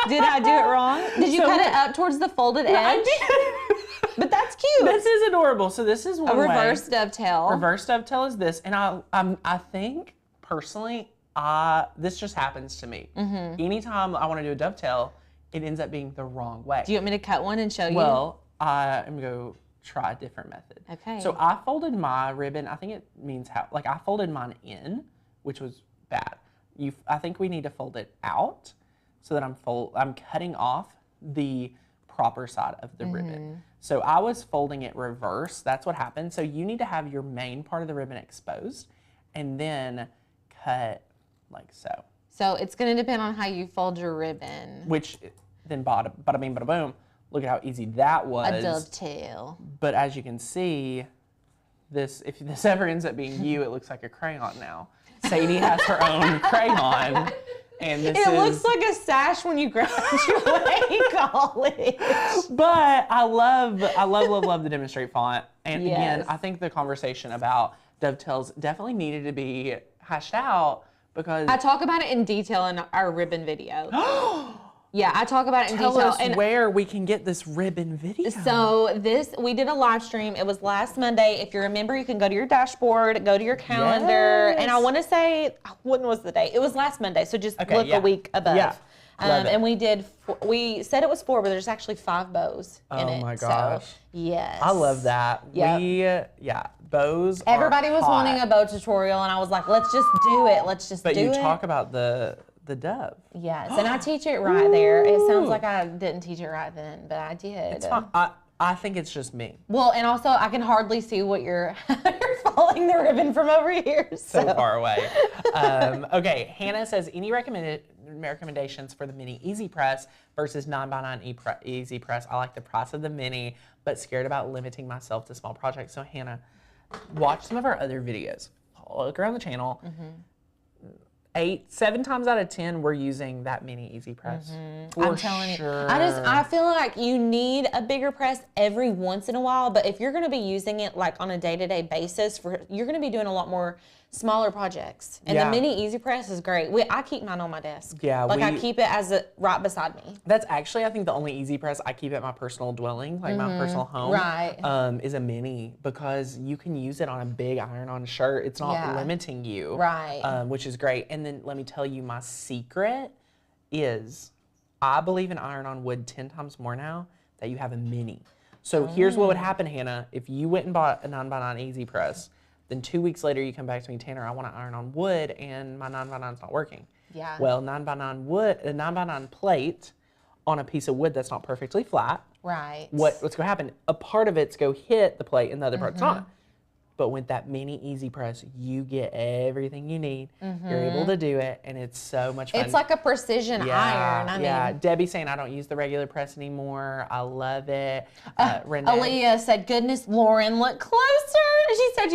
Speaker 2: "Did I do it wrong? Did you
Speaker 1: So
Speaker 2: cut
Speaker 1: look-
Speaker 2: it up towards the folded
Speaker 1: I
Speaker 2: edge?"
Speaker 1: did.
Speaker 2: But that's cute.
Speaker 1: This is adorable. So this is one
Speaker 2: A reverse
Speaker 1: way.
Speaker 2: dovetail.
Speaker 1: Reverse dovetail is this. And I think, personally, this just happens to me. Anytime I want to do a dovetail, it ends up being the wrong way.
Speaker 2: Do you want me to cut one and show you?
Speaker 1: Well, I'm going to try a different method.
Speaker 2: Okay.
Speaker 1: So I folded my ribbon, I think it means I folded mine in, which was bad. I think we need to fold it out so that I'm cutting off the proper side of the ribbon. So I was folding it reverse. That's what happened. So you need to have your main part of the ribbon exposed and then cut like so.
Speaker 2: So it's going to depend on how you fold your ribbon.
Speaker 1: Which then bada bing, bada boom. Look at how easy that was.
Speaker 2: A dovetail.
Speaker 1: But as you can see, if this ever ends up being you, it looks like a crayon now. Sadie has her own crayon. And this
Speaker 2: looks like a sash when you graduate college.
Speaker 1: But I love the Demonstrate font. And again, I think the conversation about dovetails definitely needed to be hashed out because
Speaker 2: I talk about it in detail in our ribbon video. Yeah, I talk about it in detail.
Speaker 1: Tell us where we can get this ribbon video.
Speaker 2: So we did a live stream. It was last Monday. If you remember, you can go to your dashboard, go to your calendar. Yes. And I want to say, when was the day? It was last Monday. So just look a week above. Yeah. And we said it was 4, but there's actually 5 bows in it. Oh my gosh. So, yes.
Speaker 1: I love that. Yep. Bows
Speaker 2: Everybody was wanting a bow tutorial, and I was like, let's just do it. Let's just do it.
Speaker 1: But you talk about the dove.
Speaker 2: Yes, and I teach it right there. It sounds like I didn't teach it right then, but I did.
Speaker 1: It's fine. I think it's just me.
Speaker 2: Well, and also I can hardly see what you're following the ribbon from over here.
Speaker 1: So far away. Okay, Hannah says, any recommendations for the mini Easy Press versus 9x9 Easy Press? I like the price of the mini, but scared about limiting myself to small projects. So Hannah, watch some of our other videos. Look around the channel. 7 times out of 10, we're using that mini Easy Press.
Speaker 2: I'm telling you. I feel like you need a bigger press every once in a while, but if you're going to be using it like on a day-to-day basis, you're going to be doing a lot more smaller projects. And the mini Easy Press is great. I keep mine on my desk. Yeah, I keep it right beside me.
Speaker 1: That's actually, I think, the only Easy Press I keep at my personal dwelling, like my personal home.
Speaker 2: Right.
Speaker 1: Is a mini because you can use it on a big iron-on shirt. It's not limiting you.
Speaker 2: Right.
Speaker 1: Which is great. And then let me tell you, my secret is I believe in iron-on wood 10 times more now that you have a mini. So here's what would happen, Hannah. If you went and bought a 9x9 Easy Press, then 2 weeks later you come back to me, Tanner, I want to iron on wood and my 9x9's not working.
Speaker 2: Yeah.
Speaker 1: Well, 9x9 wood, a 9x9 plate on a piece of wood that's not perfectly flat.
Speaker 2: Right.
Speaker 1: What's going to happen? A part of it's going to hit the plate and the other part's not. But with that mini Easy Press, you get everything you need. You're able to do it, and it's so much fun.
Speaker 2: It's like a precision iron. I mean,
Speaker 1: Debbie's saying, I don't use the regular press anymore. I love it.
Speaker 2: Aaliyah said, goodness, Lauren, look closer. She said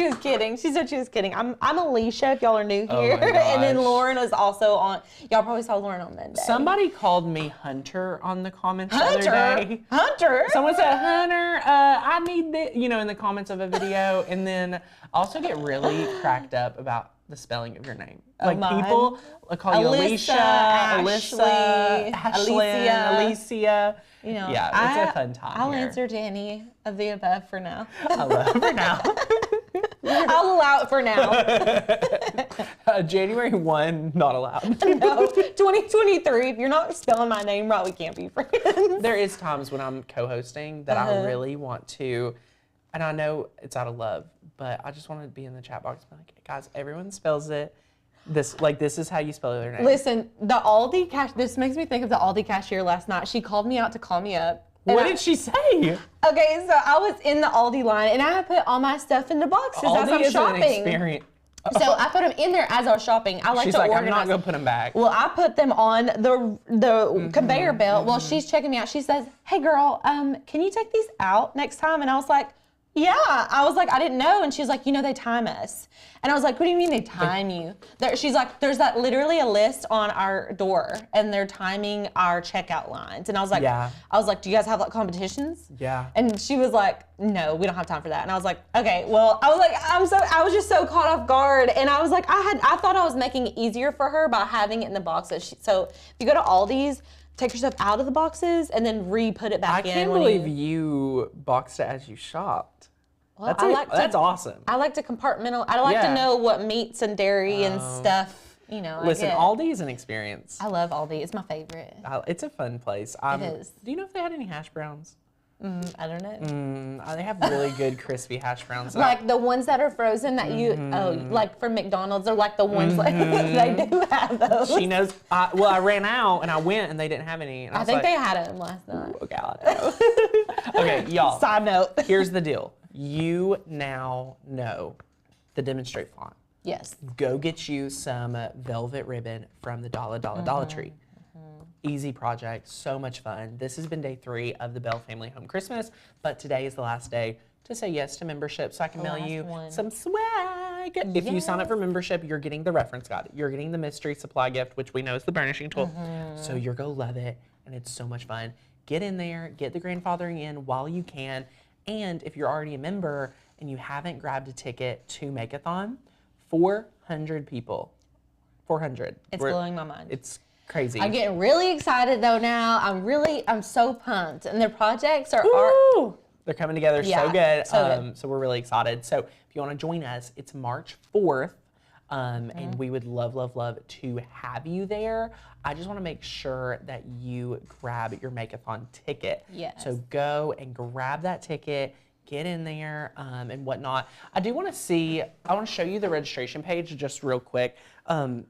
Speaker 2: she was kidding. I'm Alicia, if y'all are new here. And then Lauren was also on. Y'all probably saw Lauren on Monday.
Speaker 1: Somebody called me Hunter on the comments the other day.
Speaker 2: Hunter?
Speaker 1: Someone said, Hunter, I need this, in the comments of a video. And then I also get really cracked up about the spelling of your name. Like people call you Alicia, Alyssa, Alicia. Yeah, it's a fun time.
Speaker 2: I'll answer to any of the above for now.
Speaker 1: I love it for now.
Speaker 2: I'll allow it for now.
Speaker 1: January 1, not allowed.
Speaker 2: No, 2023, if you're not spelling my name right, we can't be friends.
Speaker 1: There is times when I'm co-hosting that I really want to, and I know it's out of love, but I just want to be in the chat box and be like, guys, everyone spells it. This is how you spell their name.
Speaker 2: Listen, the Aldi this makes me think of the Aldi cashier last night. She called me out to call me up.
Speaker 1: What did she say?
Speaker 2: Okay, so I was in the Aldi line and I had put all my stuff in the boxes as I'm shopping.
Speaker 1: An experience.
Speaker 2: So I put them in there as I was shopping. I like
Speaker 1: she's
Speaker 2: to
Speaker 1: like,
Speaker 2: organize.
Speaker 1: I'm not gonna put them back.
Speaker 2: Well, I put them on the conveyor belt. Well, she's checking me out. She says, "Hey, girl, can you take these out next time?" And I was like, "Yeah." I was like, "I didn't know." And she's like, "They time us." And I was like, "What do you mean they time you?" She's like, "There's literally a list on our door, and they're timing our checkout lines." And I was like, "Do you guys have competitions?"
Speaker 1: Yeah.
Speaker 2: And she was like, "No, we don't have time for that." And I was like, "Okay, well," I was like, I was just so caught off guard, and I was like, I thought I was making it easier for her by having it in the boxes. So if you go to Aldi's, take your stuff out of the boxes and then re-put it back in.
Speaker 1: I can't believe you boxed it as you shopped.
Speaker 2: Well,
Speaker 1: that's awesome.
Speaker 2: I like to compartmentalize. I like to know what meats and dairy and stuff,
Speaker 1: Listen, Aldi is an experience.
Speaker 2: I love Aldi. It's my favorite.
Speaker 1: It's a fun place.
Speaker 2: It is.
Speaker 1: Do you know if they had any hash browns?
Speaker 2: I don't know.
Speaker 1: They have really good crispy hash browns.
Speaker 2: Like the ones that are frozen that you, like from McDonald's, or like the ones like they do have those.
Speaker 1: She knows. Well, I ran out and I went and they didn't have any. And
Speaker 2: I think they had them last night.
Speaker 1: Oh God. Okay, y'all.
Speaker 2: Side note.
Speaker 1: Here's the deal. You now know the demonstrate font.
Speaker 2: Yes.
Speaker 1: Go get you some velvet ribbon from the Dollar Tree. Easy project, so much fun. This has been day 3 of the Bell Family Home Christmas, but today is the last day to say yes to membership so I can mail you some swag. If you sign up for membership, you're getting the reference guide. You're getting the mystery supply gift, which we know is the burnishing tool. So you're going to love it, and it's so much fun. Get in there, get the grandfathering in while you can, and if you're already a member and you haven't grabbed a ticket to Makeathon, 400 people. 400.
Speaker 2: It's blowing my mind.
Speaker 1: It's crazy.
Speaker 2: I'm getting really excited though now. I'm so pumped. And their projects are
Speaker 1: they're coming together so good. So we're really excited. So if you want to join us, it's March 4th. And we would love, love, love to have you there. I just want to make sure that you grab your Makeathon ticket.
Speaker 2: Yes.
Speaker 1: So go and grab that ticket. Get in there and whatnot. I want to show you the registration page just real quick.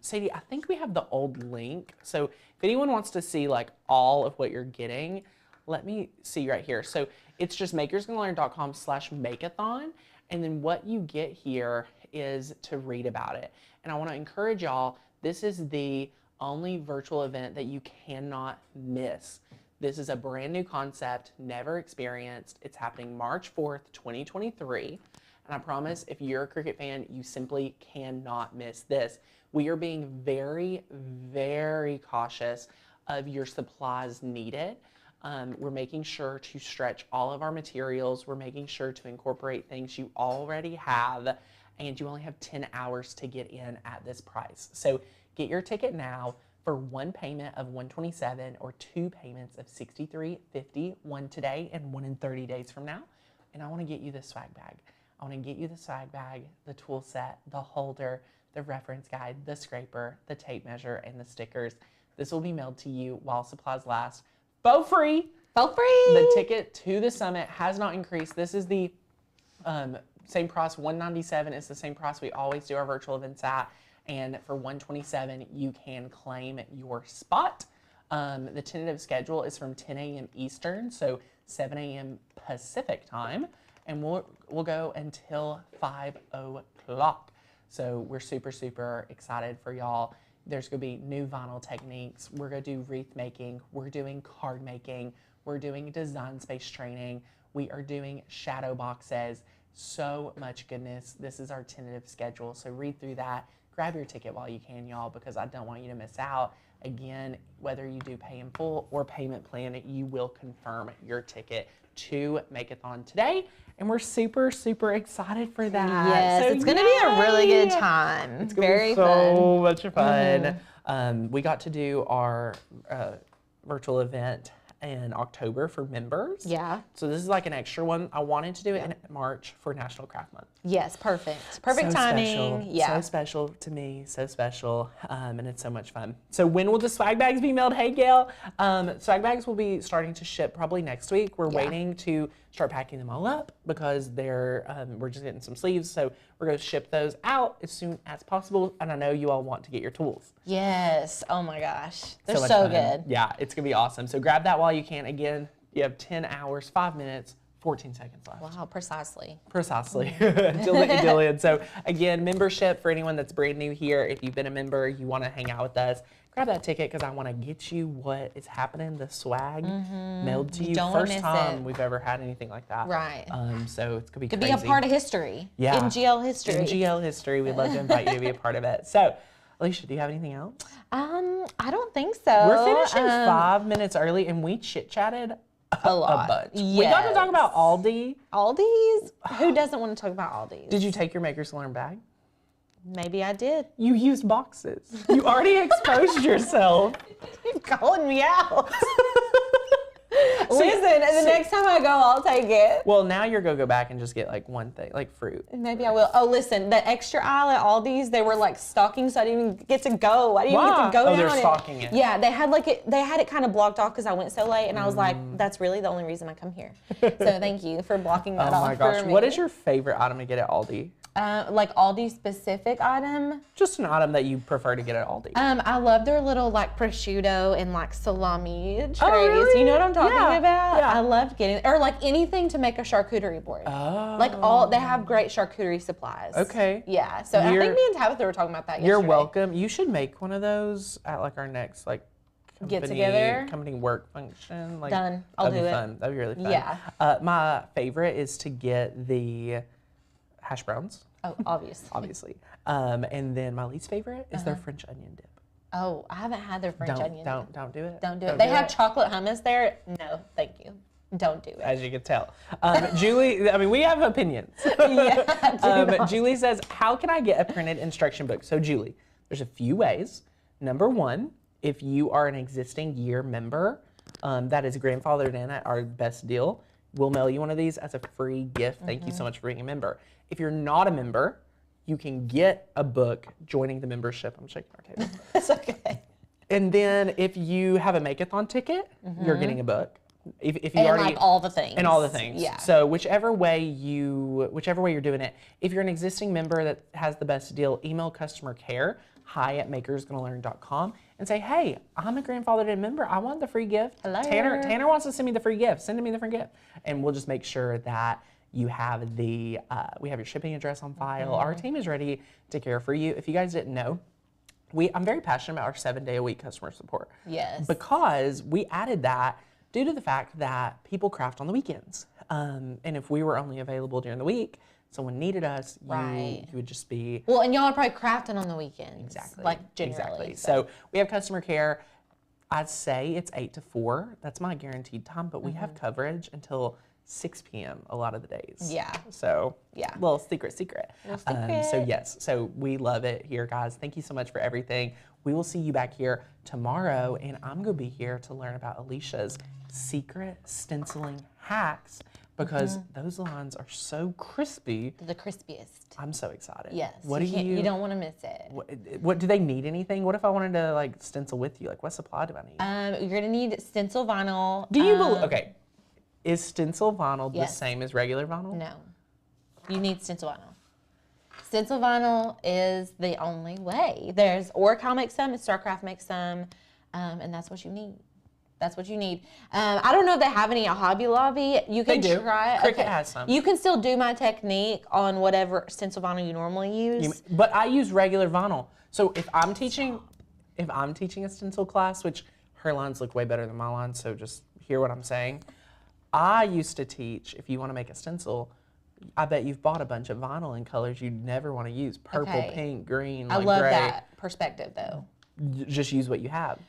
Speaker 1: Sadie, I think we have the old link. So if anyone wants to see like all of what you're getting, let me see right here. So it's just makersgonnalearn.com/Makeathon. And then what you get here is to read about it. And I want to encourage y'all, this is the only virtual event that you cannot miss. This is a brand new concept, never experienced. It's happening March 4th, 2023. And I promise if you're a Cricut fan, you simply cannot miss this. We are being very, very cautious of your supplies needed. We're making sure to stretch all of our materials. We're making sure to incorporate things you already have. And you only have 10 hours to get in at this price. So get your ticket now. For one payment of $127 or 2 payments of $63.50, one today and one in 30 days from now. And I want to get you the swag bag. I want to get you the swag bag, the tool set, the holder, the reference guide, the scraper, the tape measure, and the stickers. This will be mailed to you while supplies last. For free.
Speaker 2: For free.
Speaker 1: The ticket to the summit has not increased. This is the same price, $197 is the same price we always do our virtual events at. And for $127, you can claim your spot. The tentative schedule is from 10 a.m. Eastern, so 7 a.m. Pacific time, and we'll go until 5 o'clock. So we're super, super excited for y'all. There's going to be new vinyl techniques. We're going to do wreath making. We're doing card making. We're doing design space training. We are doing shadow boxes. So much goodness. This is our tentative schedule, so read through that. Grab your ticket while you can, y'all, because I don't want you to miss out. Again, whether you do pay in full or payment plan, you will confirm your ticket to Makeathon today. And we're super, super excited for that.
Speaker 2: Yes, so it's going to be a really good time.
Speaker 1: It's going to be so much fun. We got to do our virtual event in October for members.
Speaker 2: Yeah.
Speaker 1: So this is like an extra one. I wanted to do it in March for National Craft Month.
Speaker 2: Yes, perfect. Perfect
Speaker 1: so
Speaker 2: timing.
Speaker 1: Special.
Speaker 2: Yeah.
Speaker 1: So special to me, so special, and it's so much fun. So when will the swag bags be mailed? Hey, Gail. Swag bags will be starting to ship probably next week. We're waiting to start packing them all up because we're just getting some sleeves. So we're going to ship those out as soon as possible. And I know you all want to get your tools.
Speaker 2: Yes. Oh my gosh. They're
Speaker 1: so
Speaker 2: so good.
Speaker 1: Yeah, it's going to be awesome. So grab that while you can. Again, you have 10 hours, 5 minutes, 14 seconds left.
Speaker 2: Wow, precisely.
Speaker 1: Precisely. Jillian. So again, membership for anyone that's brand new here. If you've been a member, you want to hang out with us, grab that ticket because I want to get you what is happening, the swag mailed to you. First time we've ever had anything like that.
Speaker 2: Right.
Speaker 1: So it's going to be
Speaker 2: Could
Speaker 1: crazy.
Speaker 2: be a part of history.
Speaker 1: Yeah.
Speaker 2: MGL history.
Speaker 1: MGL history. We'd love to invite you to be a part of it. So, Alicia, do you have anything else?
Speaker 2: I don't think so.
Speaker 1: We're finishing 5 minutes early and we chit-chatted
Speaker 2: a lot.
Speaker 1: A bunch.
Speaker 2: Yes.
Speaker 1: We got to talk about Aldi.
Speaker 2: Aldi's? Who doesn't want to talk about Aldi's?
Speaker 1: Did you take your Makers Learn bag?
Speaker 2: Maybe I did.
Speaker 1: You used boxes. You already exposed yourself.
Speaker 2: You're calling me out. Listen, the next time I go, I'll take it.
Speaker 1: Well, now you're going to go back and just get like one thing, like fruit.
Speaker 2: Maybe I will. Oh, listen, the extra aisle at Aldi's, they were like stocking, so I didn't even get to go. I didn't even get to go down
Speaker 1: they're stocking it.
Speaker 2: Yeah, they had it kind of blocked off because I went so late, and I was like, that's really the only reason I come here. So thank you for blocking that off.
Speaker 1: Oh my gosh,
Speaker 2: for me.
Speaker 1: what is your favorite item to get at Aldi?
Speaker 2: Like Aldi specific item?
Speaker 1: Just an item that you prefer to get at Aldi.
Speaker 2: I love their little like prosciutto and like salami trays.
Speaker 1: Oh, really?
Speaker 2: You know what I'm talking about?
Speaker 1: Yeah.
Speaker 2: I loved getting, or like anything to make a charcuterie board.
Speaker 1: Oh.
Speaker 2: Like they have great charcuterie supplies.
Speaker 1: Okay.
Speaker 2: Yeah. So I think me and Tabitha were talking about that yesterday.
Speaker 1: You're welcome. You should make one of those at like our next like
Speaker 2: get together,
Speaker 1: company work function. Like,
Speaker 2: done. I'll do it.
Speaker 1: Fun. That'd be really fun.
Speaker 2: Yeah.
Speaker 1: My favorite is to get the hash browns.
Speaker 2: Oh, obviously.
Speaker 1: Obviously. And then my least favorite is their French onion dip.
Speaker 2: Oh, I haven't had their French onion.
Speaker 1: Don't do it.
Speaker 2: Don't do it. They have chocolate hummus there. No, thank you. Don't do it.
Speaker 1: As you can tell. Julie, I mean, we have opinions.
Speaker 2: Yeah.
Speaker 1: Julie says, how can I get a printed instruction book? So Julie, there's a few ways. Number one, if you are an existing year member that is grandfathered in at our best deal, we'll mail you one of these as a free gift. Thank you so much for being a member. If you're not a member, you can get a book joining the membership. I'm shaking our table.
Speaker 2: It's okay.
Speaker 1: And then if you have a Makeathon ticket, you're getting a book. If you
Speaker 2: And
Speaker 1: already,
Speaker 2: like all the things.
Speaker 1: and all the things.
Speaker 2: Yeah.
Speaker 1: So whichever way you're doing it, if you're an existing member that has the best deal, email customer care, hi@makersgonnalearn.com, and say, hey, I'm a grandfathered in member. I want the free gift.
Speaker 2: Hello.
Speaker 1: Tanner wants to send me the free gift. Send me the free gift. And we'll just make sure that you have we have your shipping address on file. Our team is ready to care for you. If you guys didn't know, I'm very passionate about our 7-day-a-week customer support.
Speaker 2: Yes.
Speaker 1: Because we added that due to the fact that people craft on the weekends. And if we were only available during the week, someone needed us, you would just be...
Speaker 2: Well, and y'all are probably crafting on the weekends.
Speaker 1: Exactly.
Speaker 2: Like generally.
Speaker 1: Exactly. So we have customer care. I'd say it's 8 to 4. That's my guaranteed time, but we have coverage until 6 p.m. a lot of the days.
Speaker 2: Yeah.
Speaker 1: So,
Speaker 2: yeah.
Speaker 1: Little secret. So yes, so we love it here, guys. Thank you so much for everything. We will see you back here tomorrow, and I'm going to be here to learn about Alicia's secret stenciling hacks because those lines are so crispy.
Speaker 2: The crispiest.
Speaker 1: I'm so excited.
Speaker 2: Yes.
Speaker 1: What
Speaker 2: you don't want to miss it.
Speaker 1: What do they need anything? What if I wanted to like stencil with you? Like what supply do I need?
Speaker 2: You're gonna need stencil vinyl.
Speaker 1: Do you believe? Okay, is stencil vinyl the same as regular vinyl?
Speaker 2: No, you need stencil vinyl. Stencil vinyl is the only way. There's Oracle makes some, and StarCraft makes some, and that's what you need. That's what you need. I don't know if they have any at Hobby Lobby. You can try it.
Speaker 1: Cricut has some.
Speaker 2: You can still do my technique on whatever stencil vinyl you normally use.
Speaker 1: But I use regular vinyl. So if I'm teaching a stencil class, which her lines look way better than my lines, so just hear what I'm saying. I used to teach, if you want to make a stencil, I bet you've bought a bunch of vinyl in colors you'd never want to use. Purple, pink, green, like
Speaker 2: love
Speaker 1: gray.
Speaker 2: that perspective though.
Speaker 1: Just use what you have.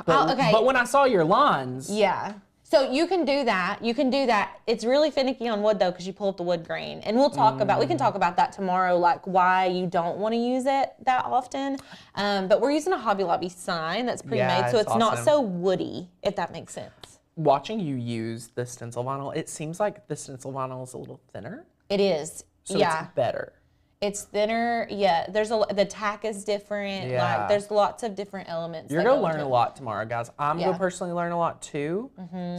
Speaker 1: But when I saw your lines.
Speaker 2: Yeah. So you can do that. You can do that. It's really finicky on wood though, because you pull up the wood grain. And we can talk about that tomorrow, like why you don't want to use it that often. But we're using a Hobby Lobby sign that's pre-made, so it's not so woody, if that makes sense.
Speaker 1: Watching you use the stencil vinyl, it seems like the stencil vinyl is a little thinner.
Speaker 2: It is.
Speaker 1: So it's better.
Speaker 2: It's thinner, yeah. The tack is different.
Speaker 1: Yeah.
Speaker 2: Like there's lots of different elements.
Speaker 1: You're gonna learn a lot tomorrow, guys. I'm gonna personally learn a lot too.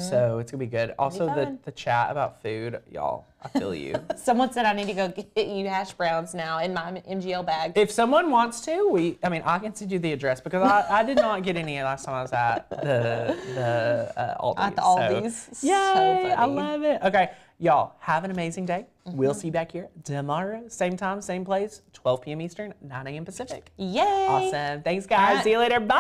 Speaker 1: So it's gonna be good. Also, the chat about food, y'all. I feel you.
Speaker 2: Someone said I need to go get you hash browns now in my MGL bag.
Speaker 1: If someone wants to, I can send you the address because I did not get any last time I was at the Aldi's.
Speaker 2: At the Aldi's.
Speaker 1: So, yay! I love it. Okay, y'all have an amazing day. We'll see you back here tomorrow, same time, same place, 12 p.m. Eastern, 9 a.m. Pacific.
Speaker 2: Yay!
Speaker 1: Awesome. Thanks, guys. See you later. Bye.